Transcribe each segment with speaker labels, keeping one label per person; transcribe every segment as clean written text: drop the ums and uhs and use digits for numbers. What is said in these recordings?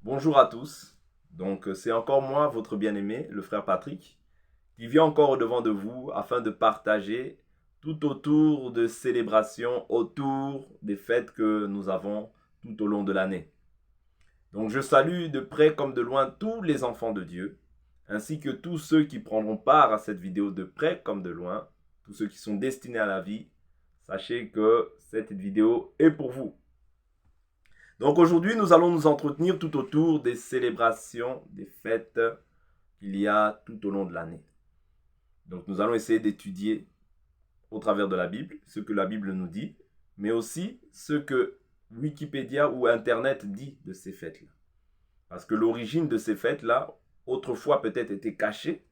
Speaker 1: Bonjour à tous. Donc, c'est encore moi, votre bien-aimé, le frère Patrick, qui vient encore au-devant de vous afin de partager tout autour de célébrations, autour des fêtes que nous avons tout au long de l'année. Donc, je salue de près comme de loin tous les enfants de Dieu, ainsi que tous ceux qui prendront part à cette vidéo de près comme de loin, tous ceux qui sont destinés à la vie. Sachez que cette vidéo est pour vous. Donc aujourd'hui, nous allons nous entretenir tout autour des célébrations, des fêtes qu'il y a tout au long de l'année. Donc nous allons essayer d'étudier au travers de la Bible ce que la Bible nous dit, mais aussi ce que Wikipédia ou Internet dit de ces fêtes-là. Parce que l'origine de ces fêtes-là, autrefois peut-être était cachée.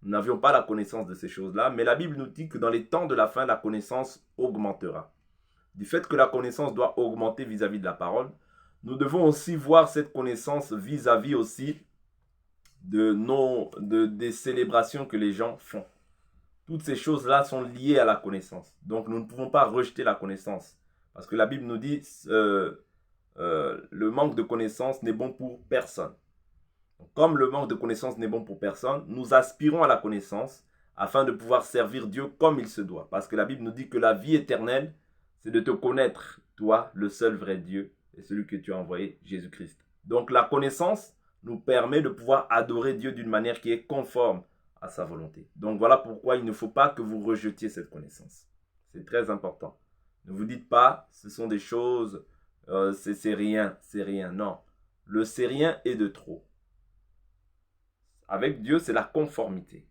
Speaker 1: Nous n'avions pas la connaissance de ces choses-là, mais la Bible nous dit que dans les temps de la fin, la connaissance augmentera. Du fait que la connaissance doit augmenter vis-à-vis de la parole, nous devons aussi voir cette connaissance vis-à-vis aussi des célébrations que les gens font. Toutes ces choses-là sont liées à la connaissance. Donc nous ne pouvons pas rejeter la connaissance. Parce que la Bible nous dit le manque de connaissance n'est bon pour personne. Donc, comme le manque de connaissance n'est bon pour personne, nous aspirons à la connaissance afin de pouvoir servir Dieu comme il se doit. Parce que la Bible nous dit que la vie éternelle, c'est de te connaître, toi, le seul vrai Dieu, et celui que tu as envoyé, Jésus-Christ. Donc la connaissance nous permet de pouvoir adorer Dieu d'une manière qui est conforme à sa volonté. Donc voilà pourquoi il ne faut pas que vous rejetiez cette connaissance. C'est très important. Ne vous dites pas, ce sont des choses, c'est rien, c'est rien. Non, le c'est rien est de trop. Avec Dieu, c'est la conformité.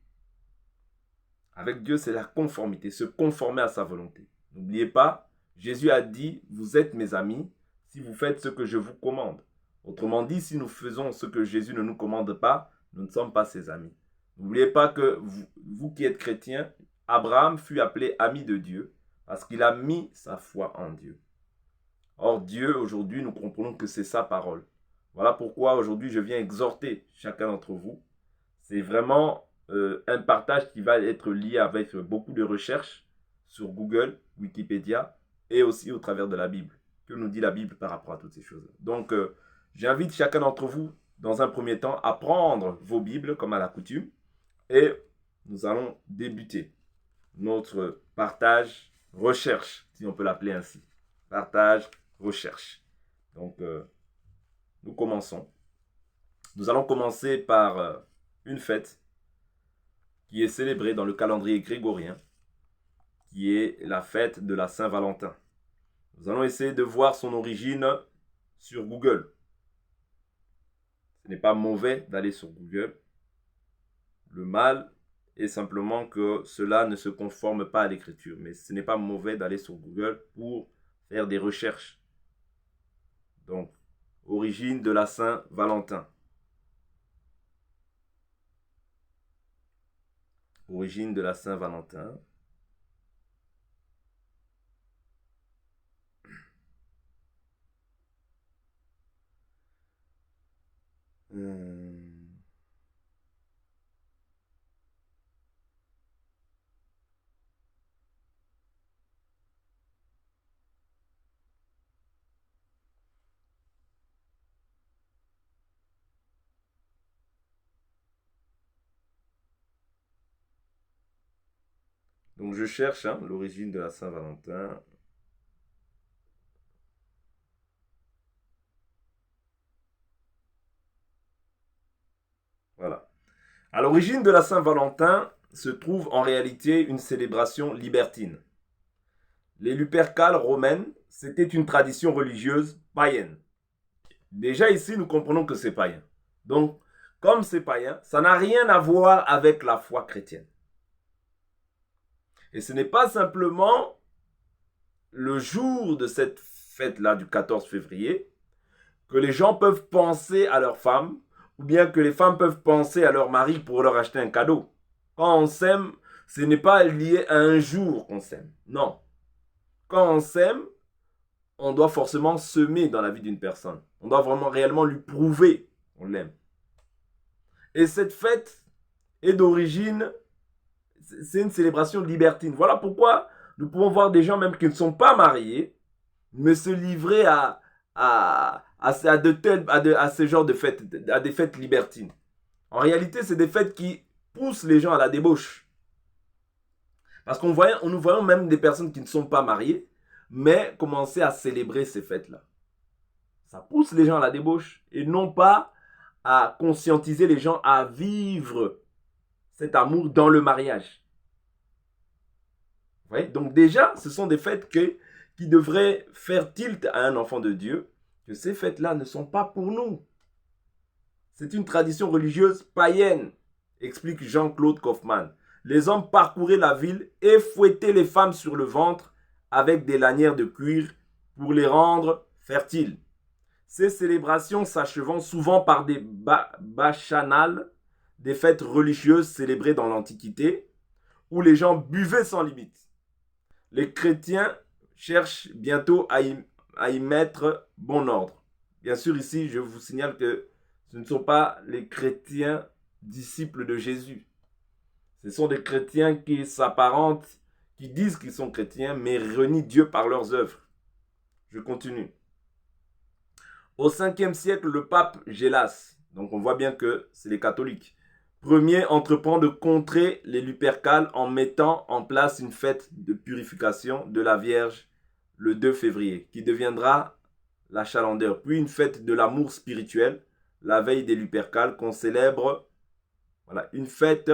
Speaker 1: Avec Dieu, c'est la conformité, se conformer à sa volonté. N'oubliez pas, Jésus a dit, vous êtes mes amis si vous faites ce que je vous commande. Autrement dit, si nous faisons ce que Jésus ne nous commande pas, nous ne sommes pas ses amis. N'oubliez pas que vous qui êtes chrétiens, Abraham fut appelé ami de Dieu parce qu'il a mis sa foi en Dieu. Or, Dieu, aujourd'hui, nous comprenons que c'est sa parole. Voilà pourquoi aujourd'hui, je viens exhorter chacun d'entre vous. C'est vraiment un partage qui va être lié avec beaucoup de recherches sur Google, Wikipédia et aussi au travers de la Bible. Que nous dit la Bible par rapport à toutes ces choses. Donc, j'invite chacun d'entre vous, dans un premier temps, à prendre vos Bibles comme à la coutume et nous allons débuter notre partage recherche, si on peut l'appeler ainsi. Partage recherche. Donc, nous commençons. Nous allons commencer par une fête qui est célébrée dans le calendrier grégorien, qui est la fête de la Saint-Valentin. Nous allons essayer de voir son origine sur Google. Ce n'est pas mauvais d'aller sur Google. Le mal est simplement que cela ne se conforme pas à l'écriture. Mais ce n'est pas mauvais d'aller sur Google pour faire des recherches. Donc, origine de la Saint-Valentin. Origine de la Saint-Valentin. Donc je cherche l'origine de la Saint-Valentin. Voilà. À l'origine de la Saint-Valentin se trouve en réalité une célébration libertine. Les Lupercales romaines, c'était une tradition religieuse païenne. Déjà ici, nous comprenons que c'est païen. Donc, comme c'est païen, ça n'a rien à voir avec la foi chrétienne. Et ce n'est pas simplement le jour de cette fête-là du 14 février que les gens peuvent penser à leurs femmes ou bien que les femmes peuvent penser à leur mari pour leur acheter un cadeau. Quand on s'aime, ce n'est pas lié à un jour qu'on s'aime. Non. Quand on s'aime, on doit forcément semer dans la vie d'une personne. On doit vraiment réellement lui prouver qu'on l'aime. Et cette fête est d'origine, c'est une célébration libertine. Voilà pourquoi nous pouvons voir des gens même qui ne sont pas mariés, mais se livrer à à ce genre de fêtes, à des fêtes libertines. En réalité, c'est des fêtes qui poussent les gens à la débauche. Parce nous voyons même des personnes qui ne sont pas mariées, mais commencer à célébrer ces fêtes-là. Ça pousse les gens à la débauche et non pas à conscientiser les gens à vivre cet amour dans le mariage. Vous voyez? Donc déjà, ce sont des fêtes qui devraient faire tilt à un enfant de Dieu, que ces fêtes-là ne sont pas pour nous. C'est une tradition religieuse païenne, explique Jean-Claude Kaufmann. Les hommes parcouraient la ville et fouettaient les femmes sur le ventre avec des lanières de cuir pour les rendre fertiles. Ces célébrations s'achevant souvent par des bacchanales, des fêtes religieuses célébrées dans l'Antiquité, où les gens buvaient sans limite. Les chrétiens cherchent bientôt à y mettre bon ordre. Bien sûr, ici, je vous signale que ce ne sont pas les chrétiens disciples de Jésus. Ce sont des chrétiens qui s'apparentent, qui disent qu'ils sont chrétiens, mais renient Dieu par leurs œuvres. Je continue. Au 5e siècle, le pape Gélas, donc on voit bien que c'est les catholiques, premier entreprend de contrer les Lupercales en mettant en place une fête de purification de la Vierge le 2 février, qui deviendra la Chalandeur, puis une fête de l'amour spirituel, la veille des Lupercales, qu'on célèbre, voilà, une fête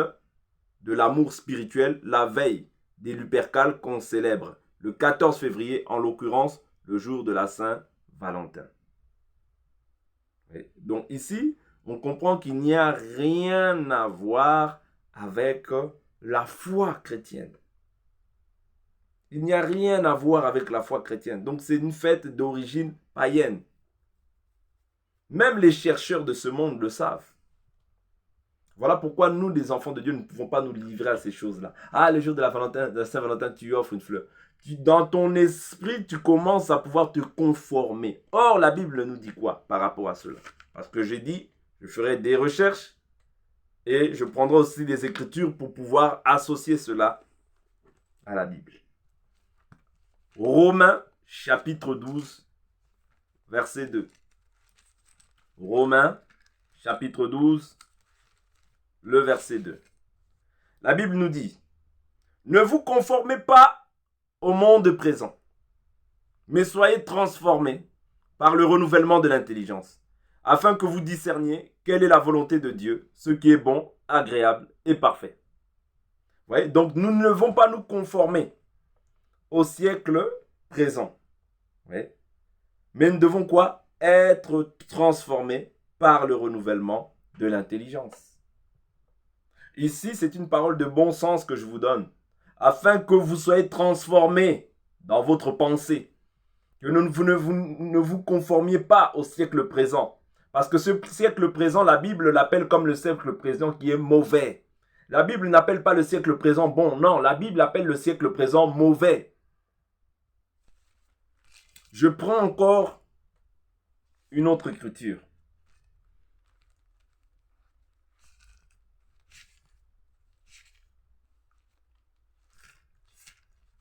Speaker 1: de l'amour spirituel, la veille des Lupercales, qu'on célèbre le 14 février, en l'occurrence le jour de la Saint-Valentin. Donc ici, on comprend qu'il n'y a rien à voir avec la foi chrétienne. Il n'y a rien à voir avec la foi chrétienne. Donc c'est une fête d'origine païenne. Même les chercheurs de ce monde le savent. Voilà pourquoi nous, les enfants de Dieu, ne pouvons pas nous livrer à ces choses-là. Ah, le jour de la Saint-Valentin, tu offres une fleur. Dans ton esprit, tu commences à pouvoir te conformer. Or, la Bible nous dit quoi par rapport à cela? Parce que j'ai dit, je ferai des recherches et je prendrai aussi des écritures pour pouvoir associer cela à la Bible. Romains, chapitre 12, verset 2. Romains, chapitre 12, le verset 2. La Bible nous dit, ne vous conformez pas au monde présent, mais soyez transformés par le renouvellement de l'intelligence, afin que vous discerniez quelle est la volonté de Dieu, ce qui est bon, agréable et parfait. Vous voyez? Donc nous ne devons pas nous conformer au siècle présent. Vous voyez? Mais nous devons quoi? Être transformés par le renouvellement de l'intelligence. Ici, c'est une parole de bon sens que je vous donne, afin que vous soyez transformés dans votre pensée, que vous ne vous conformiez pas au siècle présent. Parce que ce siècle présent, la Bible l'appelle comme le siècle présent qui est mauvais. La Bible n'appelle pas le siècle présent bon, non, la Bible appelle le siècle présent mauvais. Je prends encore une autre écriture.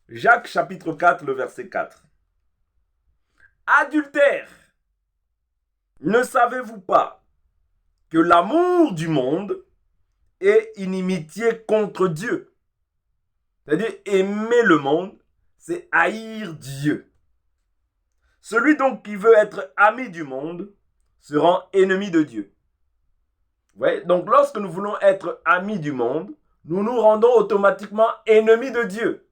Speaker 1: Jacques chapitre 4, le verset 4. Adultère, ne savez-vous pas que l'amour du monde est inimitié contre Dieu? C'est-à-dire aimer le monde, c'est haïr Dieu. Celui donc qui veut être ami du monde se rend ennemi de Dieu. Vous voyez? Donc lorsque nous voulons être amis du monde, nous nous rendons automatiquement ennemis de Dieu.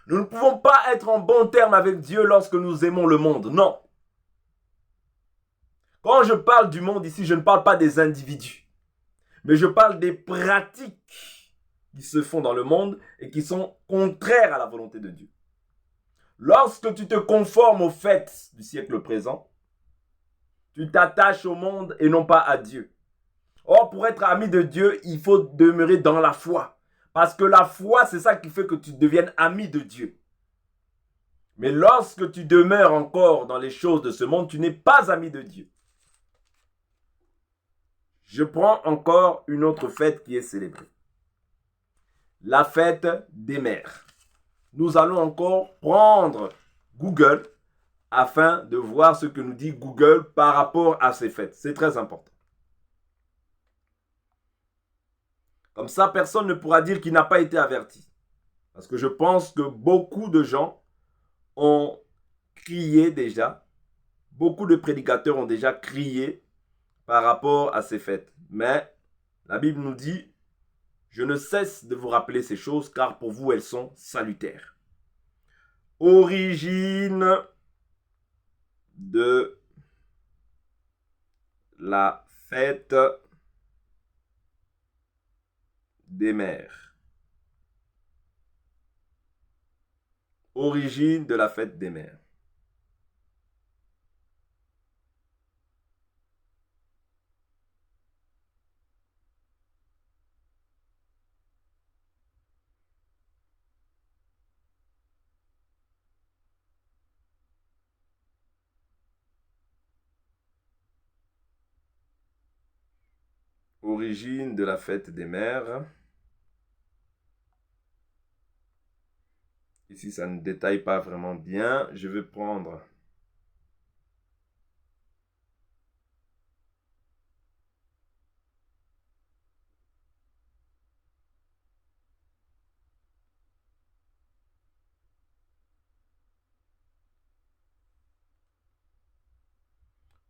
Speaker 1: Nous ne pouvons pas être en bon terme avec Dieu lorsque nous aimons le monde. Non. Quand je parle du monde ici, je ne parle pas des individus. Mais je parle des pratiques qui se font dans le monde et qui sont contraires à la volonté de Dieu. Lorsque tu te conformes aux fêtes du siècle présent, tu t'attaches au monde et non pas à Dieu. Or, pour être ami de Dieu, il faut demeurer dans la foi. Parce que la foi, c'est ça qui fait que tu deviennes ami de Dieu. Mais lorsque tu demeures encore dans les choses de ce monde, tu n'es pas ami de Dieu. Je prends encore une autre fête qui est célébrée. La fête des mères. Nous allons encore prendre Google, afin de voir ce que nous dit Google par rapport à ces fêtes. C'est très important. Comme ça, personne ne pourra dire qu'il n'a pas été averti. Parce que je pense que beaucoup de gens ont crié déjà. Beaucoup de prédicateurs ont déjà crié par rapport à ces fêtes. Mais la Bible nous dit, je ne cesse de vous rappeler ces choses car pour vous elles sont salutaires. Origine de la fête des mères. Origine de la fête des mères. Origine de la fête des mères. Ici, ça ne détaille pas vraiment bien. Je vais prendre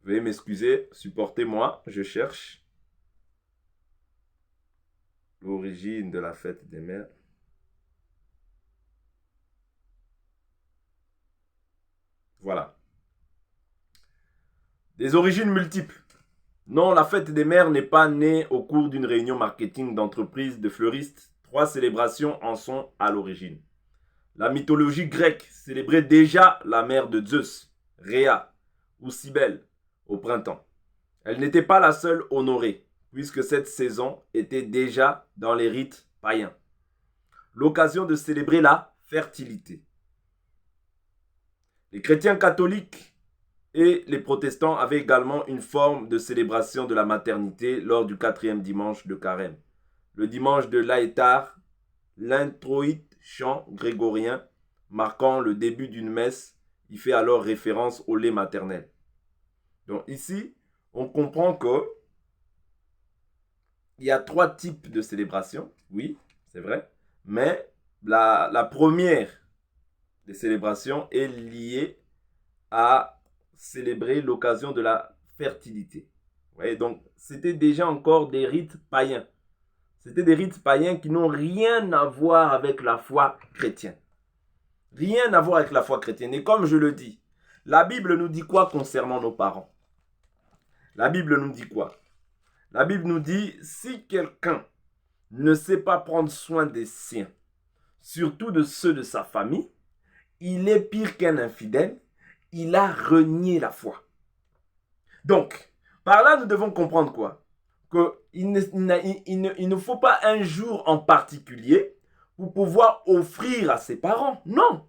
Speaker 1: veuillez m'excuser, supportez-moi, je cherche l'origine de la fête des mères. Voilà. Des origines multiples. Non, la fête des mères n'est pas née au cours d'une réunion marketing d'entreprise de fleuristes. 3 célébrations en sont à l'origine. La mythologie grecque célébrait déjà la mère de Zeus, Rhea, ou Cybèle, au printemps. Elle n'était pas la seule honorée, puisque cette saison était déjà dans les rites païens. L'occasion de célébrer la fertilité. Les chrétiens catholiques et les protestants avaient également une forme de célébration de la maternité lors du 4e dimanche de Carême. Le dimanche de l'Aétar, l'introïte chant grégorien marquant le début d'une messe, y fait alors référence au lait maternel. Donc ici, on comprend que il y a 3 types de célébrations, oui, c'est vrai, mais la première des célébrations est liée à célébrer l'occasion de la fertilité. Vous voyez, donc c'était déjà encore des rites païens. C'était des rites païens qui n'ont rien à voir avec la foi chrétienne. Rien à voir avec la foi chrétienne. Et comme je le dis, la Bible nous dit quoi concernant nos parents? La Bible nous dit quoi? La Bible nous dit, si quelqu'un ne sait pas prendre soin des siens, surtout de ceux de sa famille, il est pire qu'un infidèle, il a renié la foi. Donc, par là, nous devons comprendre quoi? Qu'il ne faut pas un jour en particulier pour pouvoir offrir à ses parents. Non.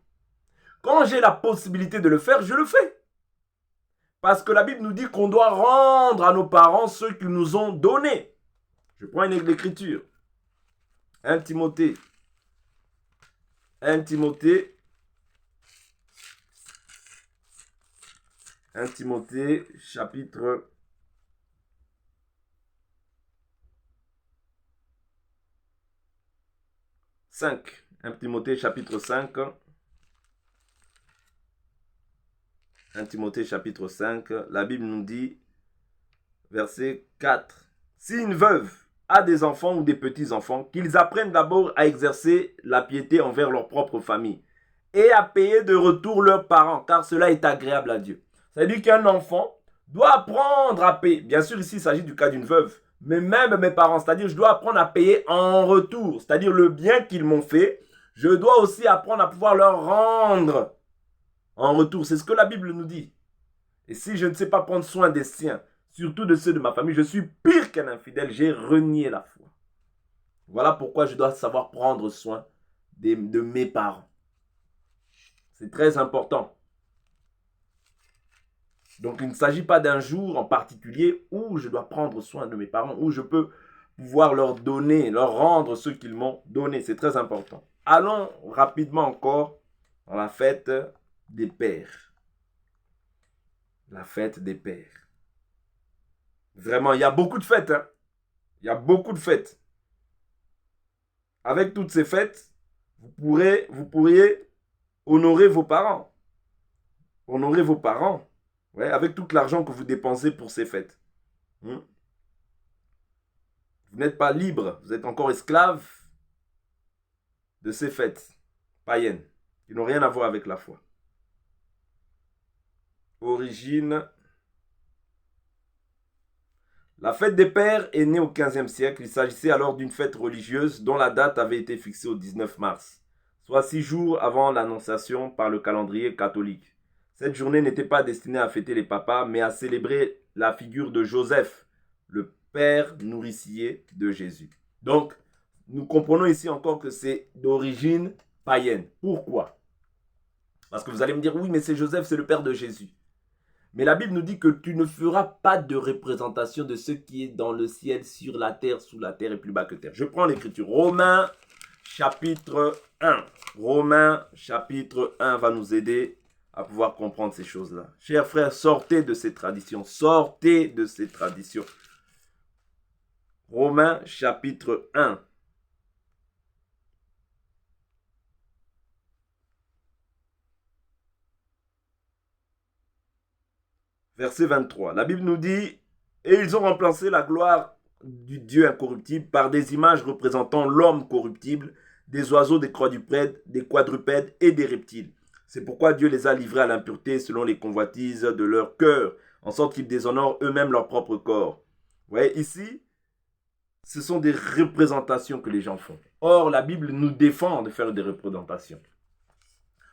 Speaker 1: Quand j'ai la possibilité de le faire, je le fais. Parce que la Bible nous dit qu'on doit rendre à nos parents ce qu'ils nous ont donné. Je prends une écriture. 1 Timothée. 1 Timothée. 1 Timothée, chapitre 5. 1 Timothée, chapitre 5. 1 Timothée, chapitre 5. La Bible nous dit, verset 4. Si une veuve a des enfants ou des petits-enfants, qu'ils apprennent d'abord à exercer la piété envers leur propre famille et à payer de retour leurs parents, car cela est agréable à Dieu. C'est-à-dire qu'un enfant doit apprendre à payer. Bien sûr, ici, il s'agit du cas d'une veuve. Mais même mes parents, c'est-à-dire je dois apprendre à payer en retour. C'est-à-dire le bien qu'ils m'ont fait, je dois aussi apprendre à pouvoir leur rendre en retour. C'est ce que la Bible nous dit. Et si je ne sais pas prendre soin des siens, surtout de ceux de ma famille, je suis pire qu'un infidèle. J'ai renié la foi. Voilà pourquoi je dois savoir prendre soin de mes parents. C'est très important. Donc, il ne s'agit pas d'un jour en particulier où je dois prendre soin de mes parents, où je peux pouvoir leur donner, leur rendre ce qu'ils m'ont donné. C'est très important. Allons rapidement encore dans la fête des pères. La fête des pères. Vraiment, il y a beaucoup de fêtes. Hein? Il y a beaucoup de fêtes. Avec toutes ces fêtes, vous pourriez honorer vos parents. Honorer vos parents. Ouais, avec tout l'argent que vous dépensez pour ces fêtes. Vous n'êtes pas libre. Vous êtes encore esclave de ces fêtes païennes qui n'ont rien à voir avec la foi. Origine. La fête des pères est née au XVe siècle. Il s'agissait alors d'une fête religieuse dont la date avait été fixée au 19 mars, soit 6 jours avant l'annonciation par le calendrier catholique. Cette journée n'était pas destinée à fêter les papas, mais à célébrer la figure de Joseph, le père nourricier de Jésus. Donc, nous comprenons ici encore que c'est d'origine païenne. Pourquoi? Parce que vous allez me dire, oui, mais c'est Joseph, c'est le père de Jésus. Mais la Bible nous dit que tu ne feras pas de représentation de ce qui est dans le ciel, sur la terre, sous la terre et plus bas que terre. Je prends l'écriture. Romains chapitre 1. Romains chapitre 1 va nous aider à pouvoir comprendre ces choses-là. Chers frères, sortez de ces traditions. Sortez de ces traditions. Romains chapitre 1. Verset 23. La Bible nous dit, et ils ont remplacé la gloire du Dieu incorruptible par des images représentant l'homme corruptible, des oiseaux, des quadrupèdes et des reptiles. C'est pourquoi Dieu les a livrés à l'impureté selon les convoitises de leur cœur, en sorte qu'ils déshonorent eux-mêmes leur propre corps. Vous voyez, ici, ce sont des représentations que les gens font. Or, la Bible nous défend de faire des représentations.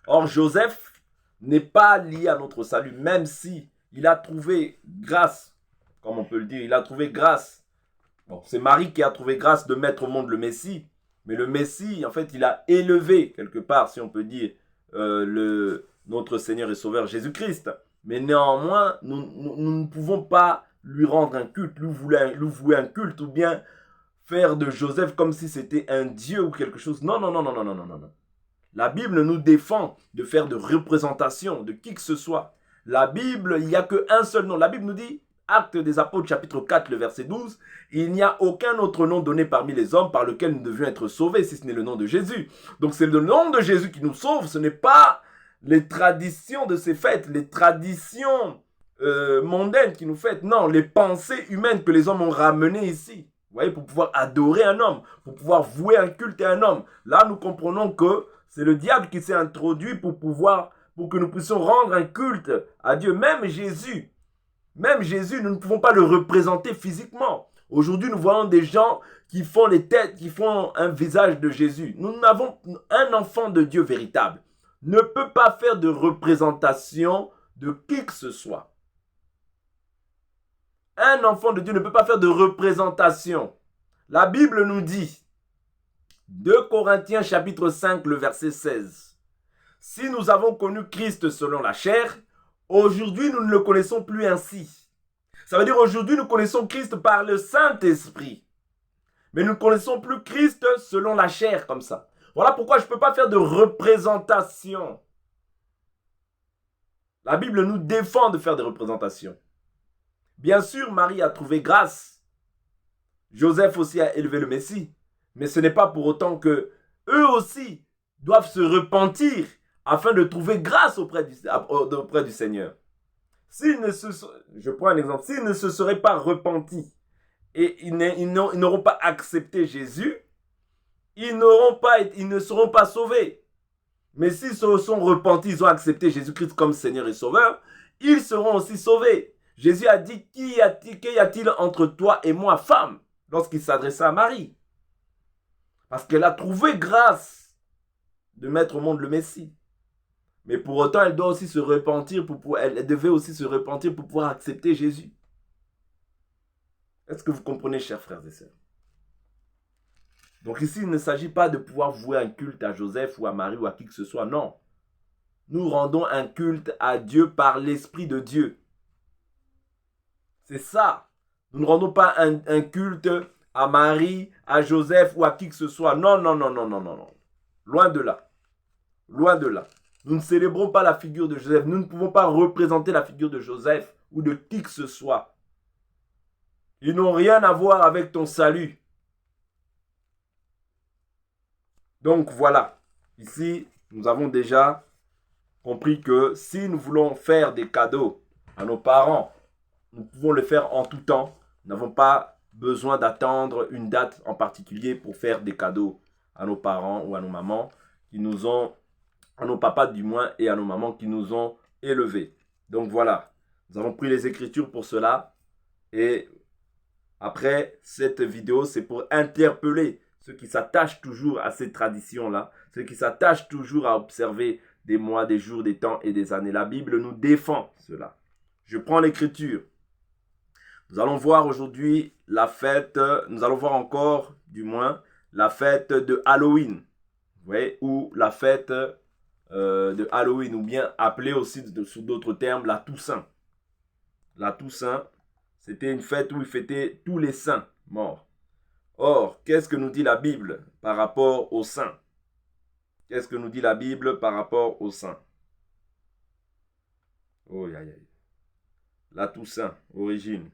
Speaker 1: Or, Joseph n'est pas lié à notre salut, même si il a trouvé grâce, comme on peut le dire, il a trouvé grâce. Bon, c'est Marie qui a trouvé grâce de mettre au monde le Messie. Mais le Messie, en fait, il a élevé, quelque part, si on peut dire, notre Seigneur et Sauveur Jésus-Christ. Mais néanmoins, nous ne pouvons pas lui rendre un culte, lui vouer un culte, ou bien faire de Joseph comme si c'était un Dieu ou quelque chose. Non, non, non, non, non, non, non, non. La Bible nous défend de faire de représentation de qui que ce soit. La Bible, il n'y a qu'un seul nom. La Bible nous dit, Actes des Apôtres, chapitre 4, le verset 12, il n'y a aucun autre nom donné parmi les hommes par lequel nous devions être sauvés, si ce n'est le nom de Jésus. Donc c'est le nom de Jésus qui nous sauve, ce n'est pas les traditions de ces fêtes, les traditions mondaines qui nous fêtent. Non, les pensées humaines que les hommes ont ramenées ici. Vous voyez, pour pouvoir adorer un homme, pour pouvoir vouer un culte à un homme. Là, nous comprenons que c'est le diable qui s'est introduit pour que nous puissions rendre un culte à Dieu. Même Jésus, nous ne pouvons pas le représenter physiquement. Aujourd'hui, nous voyons des gens qui font les têtes, qui font un visage de Jésus. Nous avons un enfant de Dieu véritable. Ne peut pas faire de représentation de qui que ce soit. Un enfant de Dieu ne peut pas faire de représentation. La Bible nous dit, 2 Corinthiens chapitre 5, le verset 16. Si nous avons connu Christ selon la chair, aujourd'hui nous ne le connaissons plus ainsi. Ça veut dire aujourd'hui nous connaissons Christ par le Saint-Esprit. Mais nous ne connaissons plus Christ selon la chair comme ça. Voilà pourquoi je ne peux pas faire de représentation. La Bible nous défend de faire des représentations. Bien sûr, Marie a trouvé grâce. Joseph aussi a élevé le Messie. Mais ce n'est pas pour autant que eux aussi doivent se repentir afin de trouver grâce auprès du Seigneur. Je prends un exemple. S'ils ne se seraient pas repentis et ils n'auront pas accepté Jésus, ils ne seront pas sauvés. Mais s'ils se sont repentis, ils ont accepté Jésus-Christ comme Seigneur et Sauveur, ils seront aussi sauvés. Jésus a dit, qu'y a-t-il entre toi et moi, femme, lorsqu'il s'adressa à Marie? Parce qu'elle a trouvé grâce de mettre au monde le Messie. Mais pour autant, elle doit aussi se repentir, elle devait aussi se repentir pour pouvoir accepter Jésus. Est-ce que vous comprenez, chers frères et sœurs? Donc ici, il ne s'agit pas de pouvoir vouer un culte à Joseph ou à Marie ou à qui que ce soit, non. Nous rendons un culte à Dieu par l'Esprit de Dieu. C'est ça. Nous ne rendons pas un culte à Marie, à Joseph ou à qui que ce soit. Non, non, non, non, non, non, non. Loin de là. Loin de là. Nous ne célébrons pas la figure de Joseph. Nous ne pouvons pas représenter la figure de Joseph ou de qui que ce soit. Ils n'ont rien à voir avec ton salut. Donc voilà, ici, nous avons déjà compris que si nous voulons faire des cadeaux à nos parents, nous pouvons le faire en tout temps. Nous n'avons pas besoin d'attendre une date en particulier pour faire des cadeaux à nos parents ou à nos mamans qui nous ont, à nos papas du moins, et à nos mamans qui nous ont élevés. Donc voilà, nous avons pris les Écritures pour cela. Et après, cette vidéo, c'est pour interpeller ceux qui s'attachent toujours à ces traditions-là, ceux qui s'attachent toujours à observer des mois, des jours, des temps et des années. La Bible nous défend cela. Je prends l'Écriture. Nous allons voir aujourd'hui la fête, nous allons voir encore, du moins, la fête de Halloween. Vous voyez, ou la fête de Halloween, ou bien appelée aussi sous d'autres termes, la Toussaint. La Toussaint, c'était une fête où ils fêtaient tous les saints morts. Or, qu'est-ce que nous dit la Bible par rapport aux saints? Qu'est-ce que nous dit la Bible par rapport aux saints? Oh, aïe, aïe. La Toussaint, origine.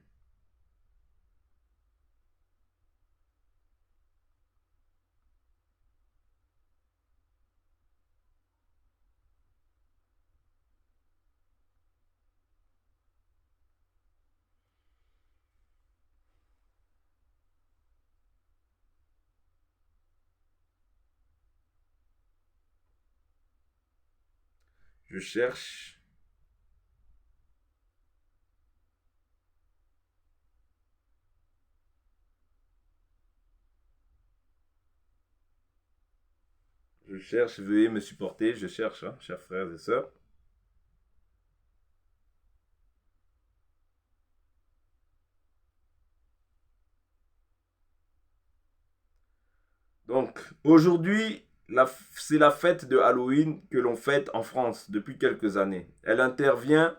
Speaker 1: Je cherche. Veuillez me supporter, je cherche, hein, chers frères et sœurs. Donc, aujourd'hui, c'est la fête de Halloween que l'on fête en France depuis quelques années. Elle intervient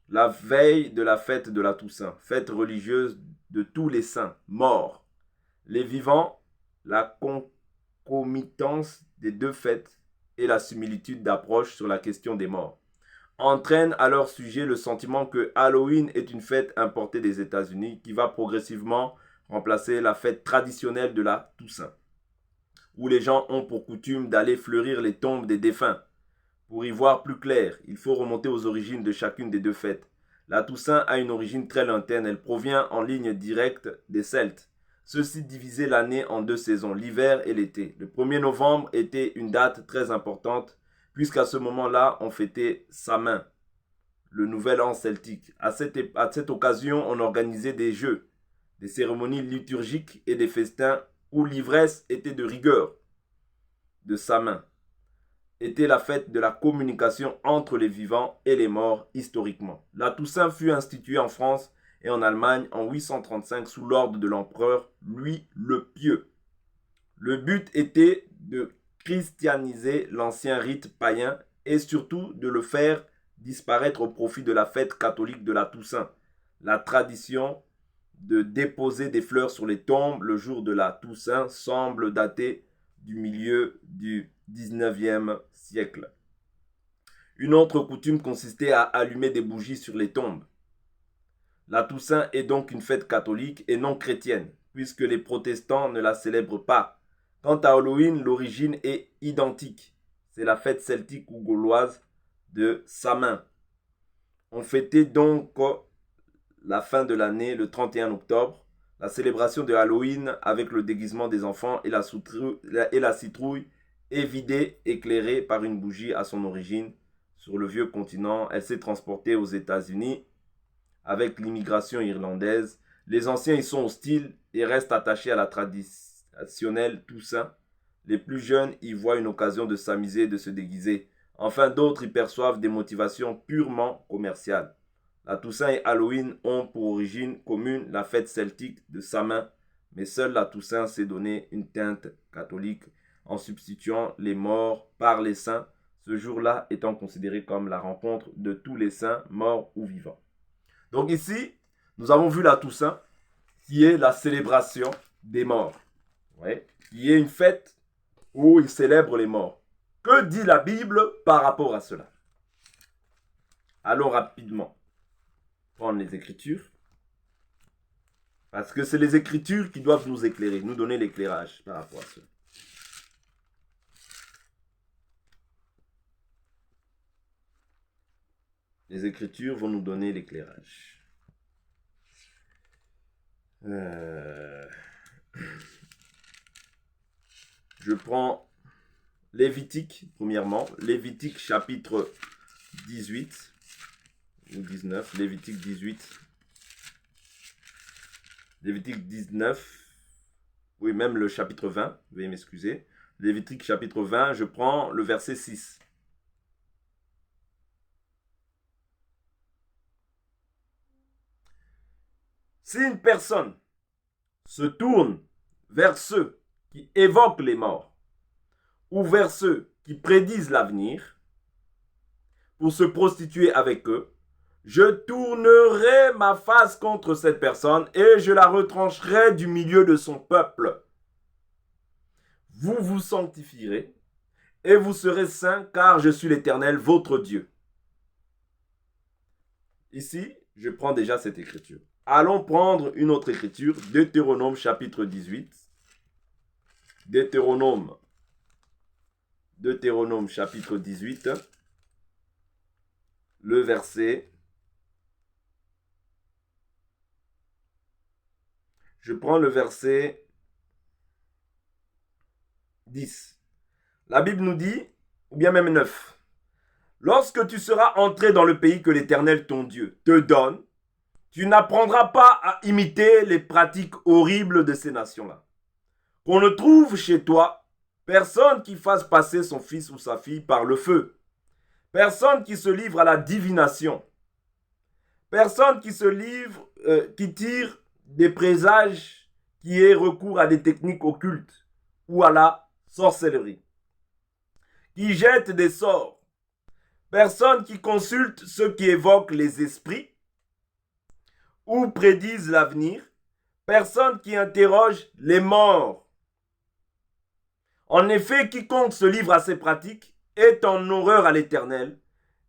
Speaker 1: la veille de la fête de la Toussaint, fête religieuse de tous les saints morts. Les vivants, la concomitance des deux fêtes et la similitude d'approche sur la question des morts entraînent à leur sujet le sentiment que Halloween est une fête importée des États-Unis qui va progressivement remplacer la fête traditionnelle de la Toussaint, où les gens ont pour coutume d'aller fleurir les tombes des défunts. Pour y voir plus clair, il faut remonter aux origines de chacune des deux fêtes. La Toussaint a une origine très lointaine, elle provient en ligne directe des Celtes. Ceux-ci divisaient l'année en deux saisons, l'hiver et l'été. Le 1er novembre était une date très importante, puisqu'à ce moment-là, on fêtait Samhain, le nouvel an celtique. À cette occasion, on organisait des jeux, des cérémonies liturgiques et des festins où l'ivresse était de rigueur. De Samhain était la fête de la communication entre les vivants et les morts historiquement. La Toussaint fut instituée en France et en Allemagne en 835 sous l'ordre de l'empereur Louis le Pieux. Le but était de christianiser l'ancien rite païen et surtout de le faire disparaître au profit de la fête catholique de la Toussaint. La tradition de déposer des fleurs sur les tombes le jour de la Toussaint semble dater du milieu du 19e siècle. Une autre coutume consistait à allumer des bougies sur les tombes. La Toussaint est donc une fête catholique et non chrétienne, puisque les protestants ne la célèbrent pas. Quant à Halloween, l'origine est identique. C'est la fête celtique ou gauloise de Samhain. On fêtait donc la fin de l'année le 31 octobre, la célébration de Halloween avec le déguisement des enfants et la citrouille évidée, éclairée par une bougie à son origine sur le vieux continent. Elle s'est transportée aux États-Unis avec l'immigration irlandaise. Les anciens y sont hostiles et restent attachés à la traditionnelle Toussaint. Les plus jeunes y voient une occasion de s'amuser, de se déguiser. Enfin, d'autres y perçoivent des motivations purement commerciales. La Toussaint et Halloween ont pour origine commune la fête celtique de Samhain, mais seule la Toussaint s'est donné une teinte catholique en substituant les morts par les saints, ce jour-là étant considéré comme la rencontre de tous les saints, morts ou vivants. Donc ici, nous avons vu la Toussaint, qui est la célébration des morts, qui est une fête où ils célèbrent les morts. Que dit la Bible par rapport à cela? Allons rapidement prendre les Écritures. Parce que c'est les Écritures qui doivent nous éclairer, nous donner l'éclairage par rapport à cela. Les Écritures vont nous donner l'éclairage. Je prends Lévitique, premièrement. Lévitique chapitre 18 ou 19. Lévitique 18. Lévitique 19. Oui, même le chapitre 20. Veuillez m'excuser. Lévitique chapitre 20, je prends le verset 6. Si une personne se tourne vers ceux qui évoquent les morts ou vers ceux qui prédisent l'avenir pour se prostituer avec eux, je tournerai ma face contre cette personne et je la retrancherai du milieu de son peuple. Vous vous sanctifierez et vous serez saints car je suis l'Éternel, votre Dieu. Ici, je prends déjà cette écriture. Allons prendre une autre écriture, Deutéronome chapitre 18. Deutéronome chapitre 18, le verset. Je prends le verset 10. La Bible nous dit, ou bien même 9. Lorsque tu seras entré dans le pays que l'Éternel ton Dieu te donne, tu n'apprendras pas à imiter les pratiques horribles de ces nations-là. Qu'on ne trouve chez toi personne qui fasse passer son fils ou sa fille par le feu. Personne qui se livre à la divination. Personne qui se livre, qui tire des présages, qui ait recours à des techniques occultes ou à la sorcellerie. Qui jette des sorts. Personne qui consulte ceux qui évoquent les esprits ou prédisent l'avenir, personne qui interroge les morts. En effet, quiconque se livre à ces pratiques est en horreur à l'Éternel,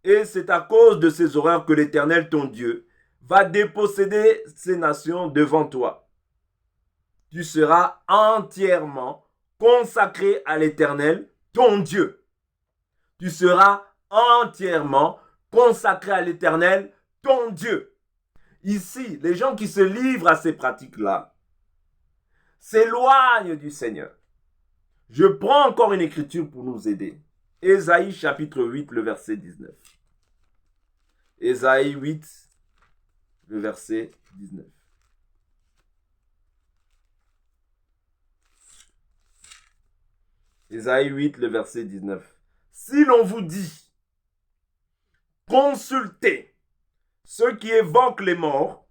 Speaker 1: et c'est à cause de ces horreurs que l'Éternel, ton Dieu, va déposséder ces nations devant toi. Tu seras entièrement consacré à l'Éternel, ton Dieu. Tu seras entièrement consacré à l'Éternel, ton Dieu. Ici, les gens qui se livrent à ces pratiques-là s'éloignent du Seigneur. Je prends encore une écriture pour nous aider. Ésaïe chapitre 8, le verset 19. Ésaïe 8, le verset 19. Ésaïe 8, le verset 19. Si l'on vous dit, consultez ceux qui évoquent les morts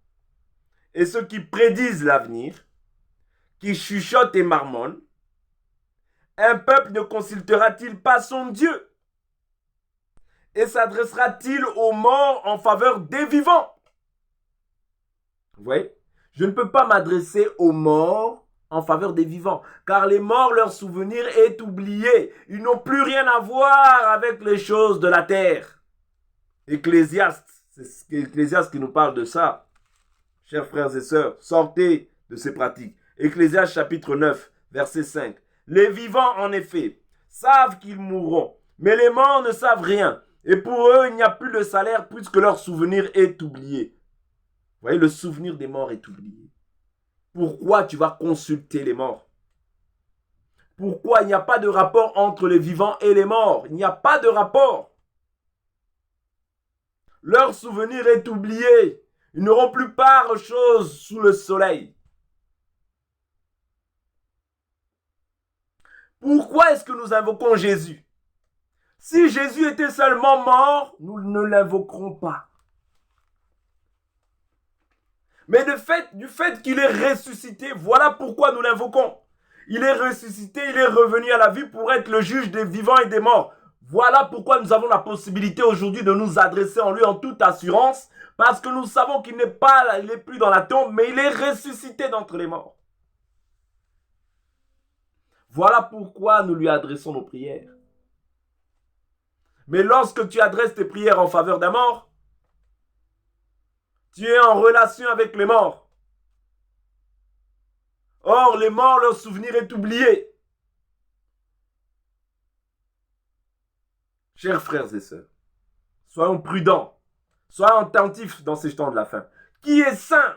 Speaker 1: et ceux qui prédisent l'avenir, qui chuchotent et marmonnent, un peuple ne consultera-t-il pas son Dieu? Et s'adressera-t-il aux morts en faveur des vivants? Vous voyez? Je ne peux pas m'adresser aux morts en faveur des vivants, car les morts, leur souvenir est oublié. Ils n'ont plus rien à voir avec les choses de la terre. Ecclésiaste, c'est Ecclésiaste qui nous parle de ça. Chers frères et sœurs, sortez de ces pratiques. Ecclésiaste chapitre 9, verset 5. Les vivants, en effet, savent qu'ils mourront, mais les morts ne savent rien. Et pour eux, il n'y a plus de salaire puisque leur souvenir est oublié. Vous voyez, le souvenir des morts est oublié. Pourquoi tu vas consulter les morts? Pourquoi il n'y a pas de rapport entre les vivants et les morts? Il n'y a pas de rapport. Leur souvenir est oublié. Ils n'auront plus part aux choses sous le soleil. Pourquoi est-ce que nous invoquons Jésus? Si Jésus était seulement mort, nous ne l'invoquerons pas. Mais du fait qu'il est ressuscité, voilà pourquoi nous l'invoquons. Il est ressuscité, il est revenu à la vie pour être le juge des vivants et des morts. Voilà pourquoi nous avons la possibilité aujourd'hui de nous adresser en lui en toute assurance, parce que nous savons qu'il n'est pas là, il n'est plus dans la tombe, mais il est ressuscité d'entre les morts. Voilà pourquoi nous lui adressons nos prières. Mais lorsque tu adresses tes prières en faveur d'un mort, tu es en relation avec les morts. Or, les morts, leur souvenir est oublié. Chers frères et sœurs, soyons prudents, soyons attentifs dans ces temps de la fin. Qui est saint?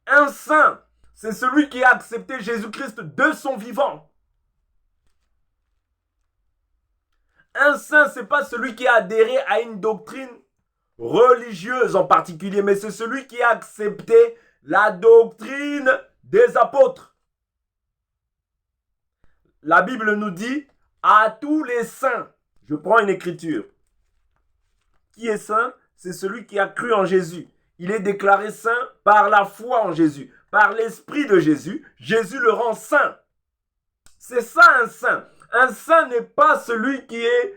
Speaker 1: Un saint, c'est celui qui a accepté Jésus-Christ de son vivant. Un saint, ce n'est pas celui qui a adhéré à une doctrine religieuse en particulier, mais c'est celui qui a accepté la doctrine des apôtres. La Bible nous dit à tous les saints. Je prends une écriture. Qui est saint? C'est celui qui a cru en Jésus. Il est déclaré saint par la foi en Jésus. Par l'esprit de Jésus, Jésus le rend saint. C'est ça un saint. Un saint n'est pas celui qui est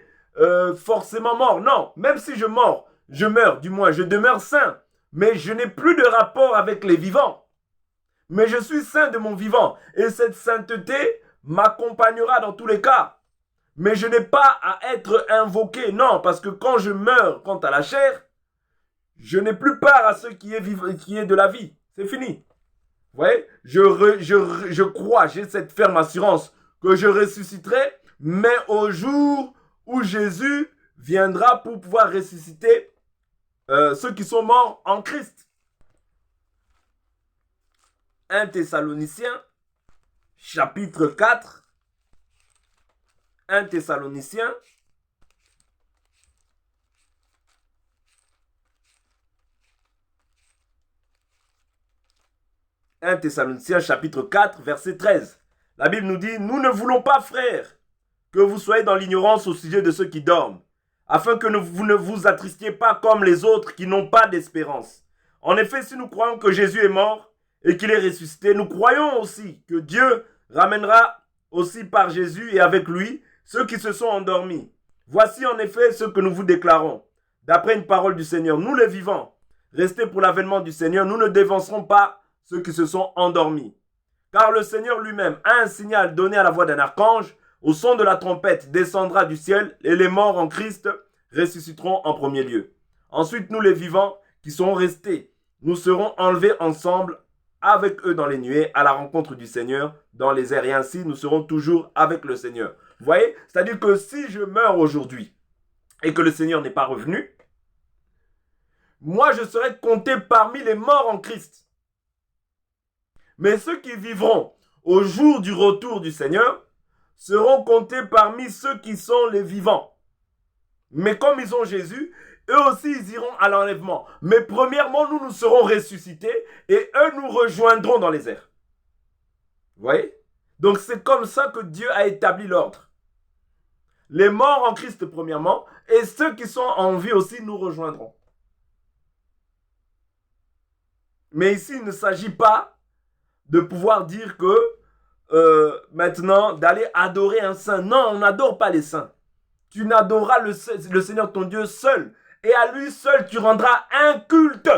Speaker 1: forcément mort. Non, même si je meurs, je demeure saint. Mais je n'ai plus de rapport avec les vivants. Mais je suis saint de mon vivant. Et cette sainteté m'accompagnera dans tous les cas. Mais je n'ai pas à être invoqué. Non, parce que quand je meurs quant à la chair, je n'ai plus part à ce qui est de la vie. C'est fini. Vous voyez, je crois, j'ai cette ferme assurance que je ressusciterai, mais au jour où Jésus viendra pour pouvoir ressusciter ceux qui sont morts en Christ. 1 Thessaloniciens, chapitre 4. 1 Thessaloniciens, chapitre 4, verset 13. La Bible nous dit, nous ne voulons pas, frères, que vous soyez dans l'ignorance au sujet de ceux qui dorment, afin que vous ne vous attristiez pas comme les autres qui n'ont pas d'espérance. En effet, si nous croyons que Jésus est mort et qu'il est ressuscité, nous croyons aussi que Dieu ramènera aussi par Jésus et avec lui ceux qui se sont endormis. Voici en effet ce que nous vous déclarons. D'après une parole du Seigneur, nous les vivants, restés pour l'avènement du Seigneur, nous ne dévancerons pas ceux qui se sont endormis. Car le Seigneur lui-même a un signal donné à la voix d'un archange, au son de la trompette descendra du ciel, et les morts en Christ ressusciteront en premier lieu. Ensuite, nous les vivants qui serons restés, nous serons enlevés ensemble avec eux dans les nuées, à la rencontre du Seigneur dans les airs, et ainsi nous serons toujours avec le Seigneur. Vous voyez, c'est-à-dire que si je meurs aujourd'hui et que le Seigneur n'est pas revenu, moi je serai compté parmi les morts en Christ. Mais ceux qui vivront au jour du retour du Seigneur seront comptés parmi ceux qui sont les vivants. Mais comme ils ont Jésus, eux aussi ils iront à l'enlèvement. Mais premièrement, nous serons ressuscités et eux nous rejoindront dans les airs. Vous voyez? Donc c'est comme ça que Dieu a établi l'ordre. Les morts en Christ premièrement, et ceux qui sont en vie aussi nous rejoindront. Mais ici, il ne s'agit pas de pouvoir dire que maintenant, d'aller adorer un saint. Non, on n'adore pas les saints. Tu n'adoreras le Seigneur ton Dieu seul. Et à lui seul, tu rendras un culte.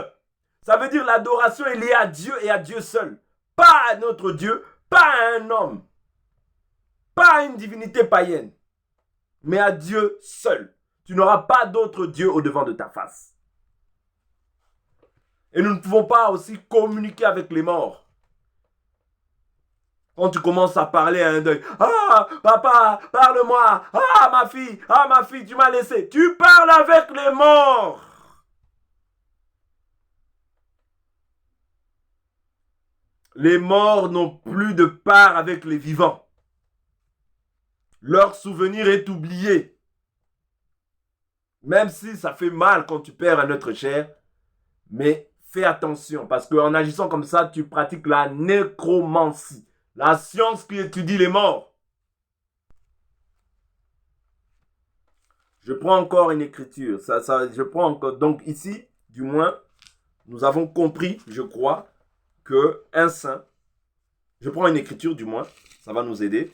Speaker 1: Ça veut dire l'adoration est liée à Dieu et à Dieu seul. Pas à notre Dieu, pas à un homme. Pas à une divinité païenne. Mais à Dieu seul. Tu n'auras pas d'autre Dieu au-devant de ta face. Et nous ne pouvons pas aussi communiquer avec les morts. Quand tu commences à parler à un deuil, ah, papa, parle-moi, ah, ma fille, tu m'as laissé. Tu parles avec les morts. Les morts n'ont plus de part avec les vivants. Leur souvenir est oublié. Même si ça fait mal quand tu perds un être cher, mais fais attention, parce qu'en agissant comme ça, tu pratiques la nécromancie, la science qui étudie les morts. Je prends encore une écriture. Je prends encore. Donc ici, du moins, nous avons compris, je crois, que un saint, je prends une écriture du moins, ça va nous aider.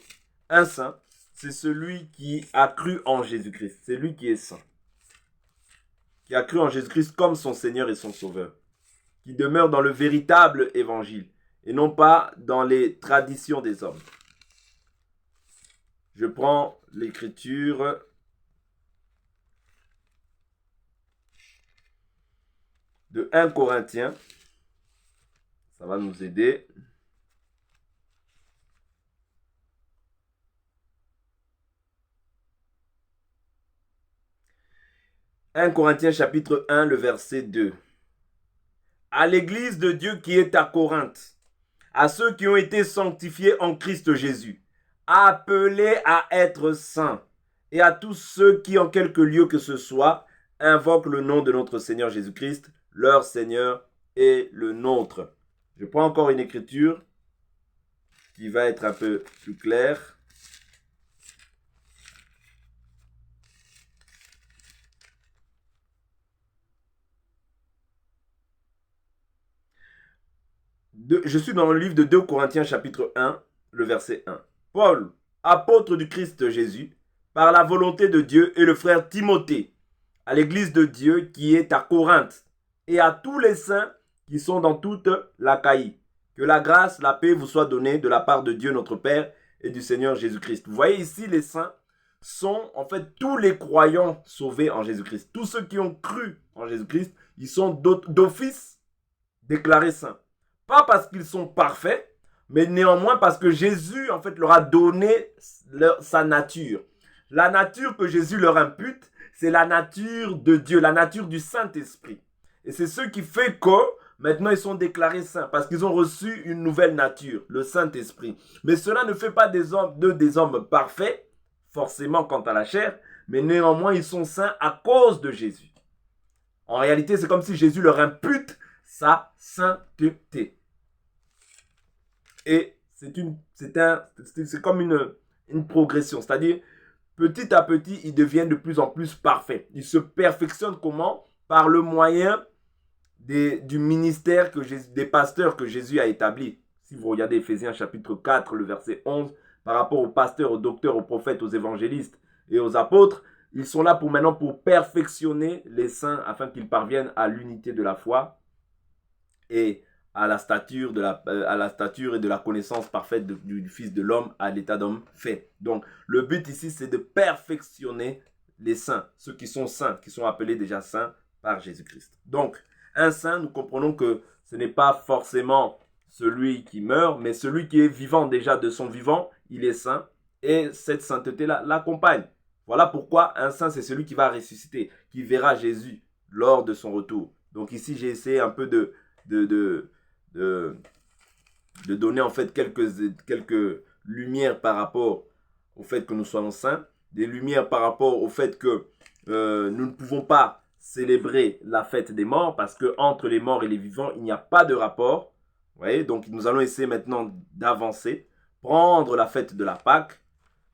Speaker 1: Un saint, c'est celui qui a cru en Jésus-Christ. C'est lui qui est saint. Qui a cru en Jésus-Christ comme son Seigneur et son Sauveur. Qui demeure dans le véritable évangile et non pas dans les traditions des hommes. Je prends l'écriture de 1 Corinthiens. Ça va nous aider. « 1 Corinthiens chapitre 1, le verset 2. À l'église de Dieu qui est à Corinthe, à ceux qui ont été sanctifiés en Christ Jésus, appelés à être saints, et à tous ceux qui, en quelque lieu que ce soit, invoquent le nom de notre Seigneur Jésus-Christ, leur Seigneur et le nôtre. » Je prends encore une écriture qui va être un peu plus claire. Je suis dans le livre de 2 Corinthiens chapitre 1, le verset 1. Paul, apôtre du Christ Jésus, par la volonté de Dieu, et le frère Timothée, à l'église de Dieu qui est à Corinthe, et à tous les saints qui sont dans toute l'Achaïe. Que la grâce, la paix vous soit donnée de la part de Dieu notre Père et du Seigneur Jésus-Christ. Vous voyez ici, les saints sont en fait tous les croyants sauvés en Jésus-Christ. Tous ceux qui ont cru en Jésus-Christ, ils sont d'office déclarés saints. Pas parce qu'ils sont parfaits, mais néanmoins parce que Jésus, en fait, leur a donné sa nature. La nature que Jésus leur impute, c'est la nature de Dieu, la nature du Saint-Esprit. Et c'est ce qui fait que maintenant ils sont déclarés saints, parce qu'ils ont reçu une nouvelle nature, le Saint-Esprit. Mais cela ne fait pas des hommes parfaits, forcément quant à la chair, mais néanmoins ils sont saints à cause de Jésus. En réalité, c'est comme si Jésus leur impute sa sainteté. Et c'est comme une progression. C'est-à-dire, petit à petit, ils deviennent de plus en plus parfaits. Ils se perfectionnent comment? Par le moyen du ministère des pasteurs que Jésus a établi. Si vous regardez Éphésiens chapitre 4, le verset 11, par rapport aux pasteurs, aux docteurs, aux prophètes, aux évangélistes et aux apôtres, ils sont là maintenant pour perfectionner les saints afin qu'ils parviennent à l'unité de la foi et à la stature et de la connaissance parfaite du Fils de l'homme, à l'état d'homme fait. Donc, le but ici, c'est de perfectionner les saints, ceux qui sont saints, qui sont appelés déjà saints par Jésus-Christ. Donc, un saint, nous comprenons que ce n'est pas forcément celui qui meurt, mais celui qui est vivant déjà de son vivant, il est saint, et cette sainteté-là l'accompagne. Voilà pourquoi un saint, c'est celui qui va ressusciter, qui verra Jésus lors de son retour. Donc ici, j'ai essayé un peu de donner en fait quelques lumières par rapport au fait que nous soyons saints, des lumières par rapport au fait que nous ne pouvons pas célébrer la fête des morts parce que entre les morts et les vivants, il n'y a pas de rapport. Vous voyez, donc nous allons essayer maintenant d'avancer, prendre la fête de la Pâque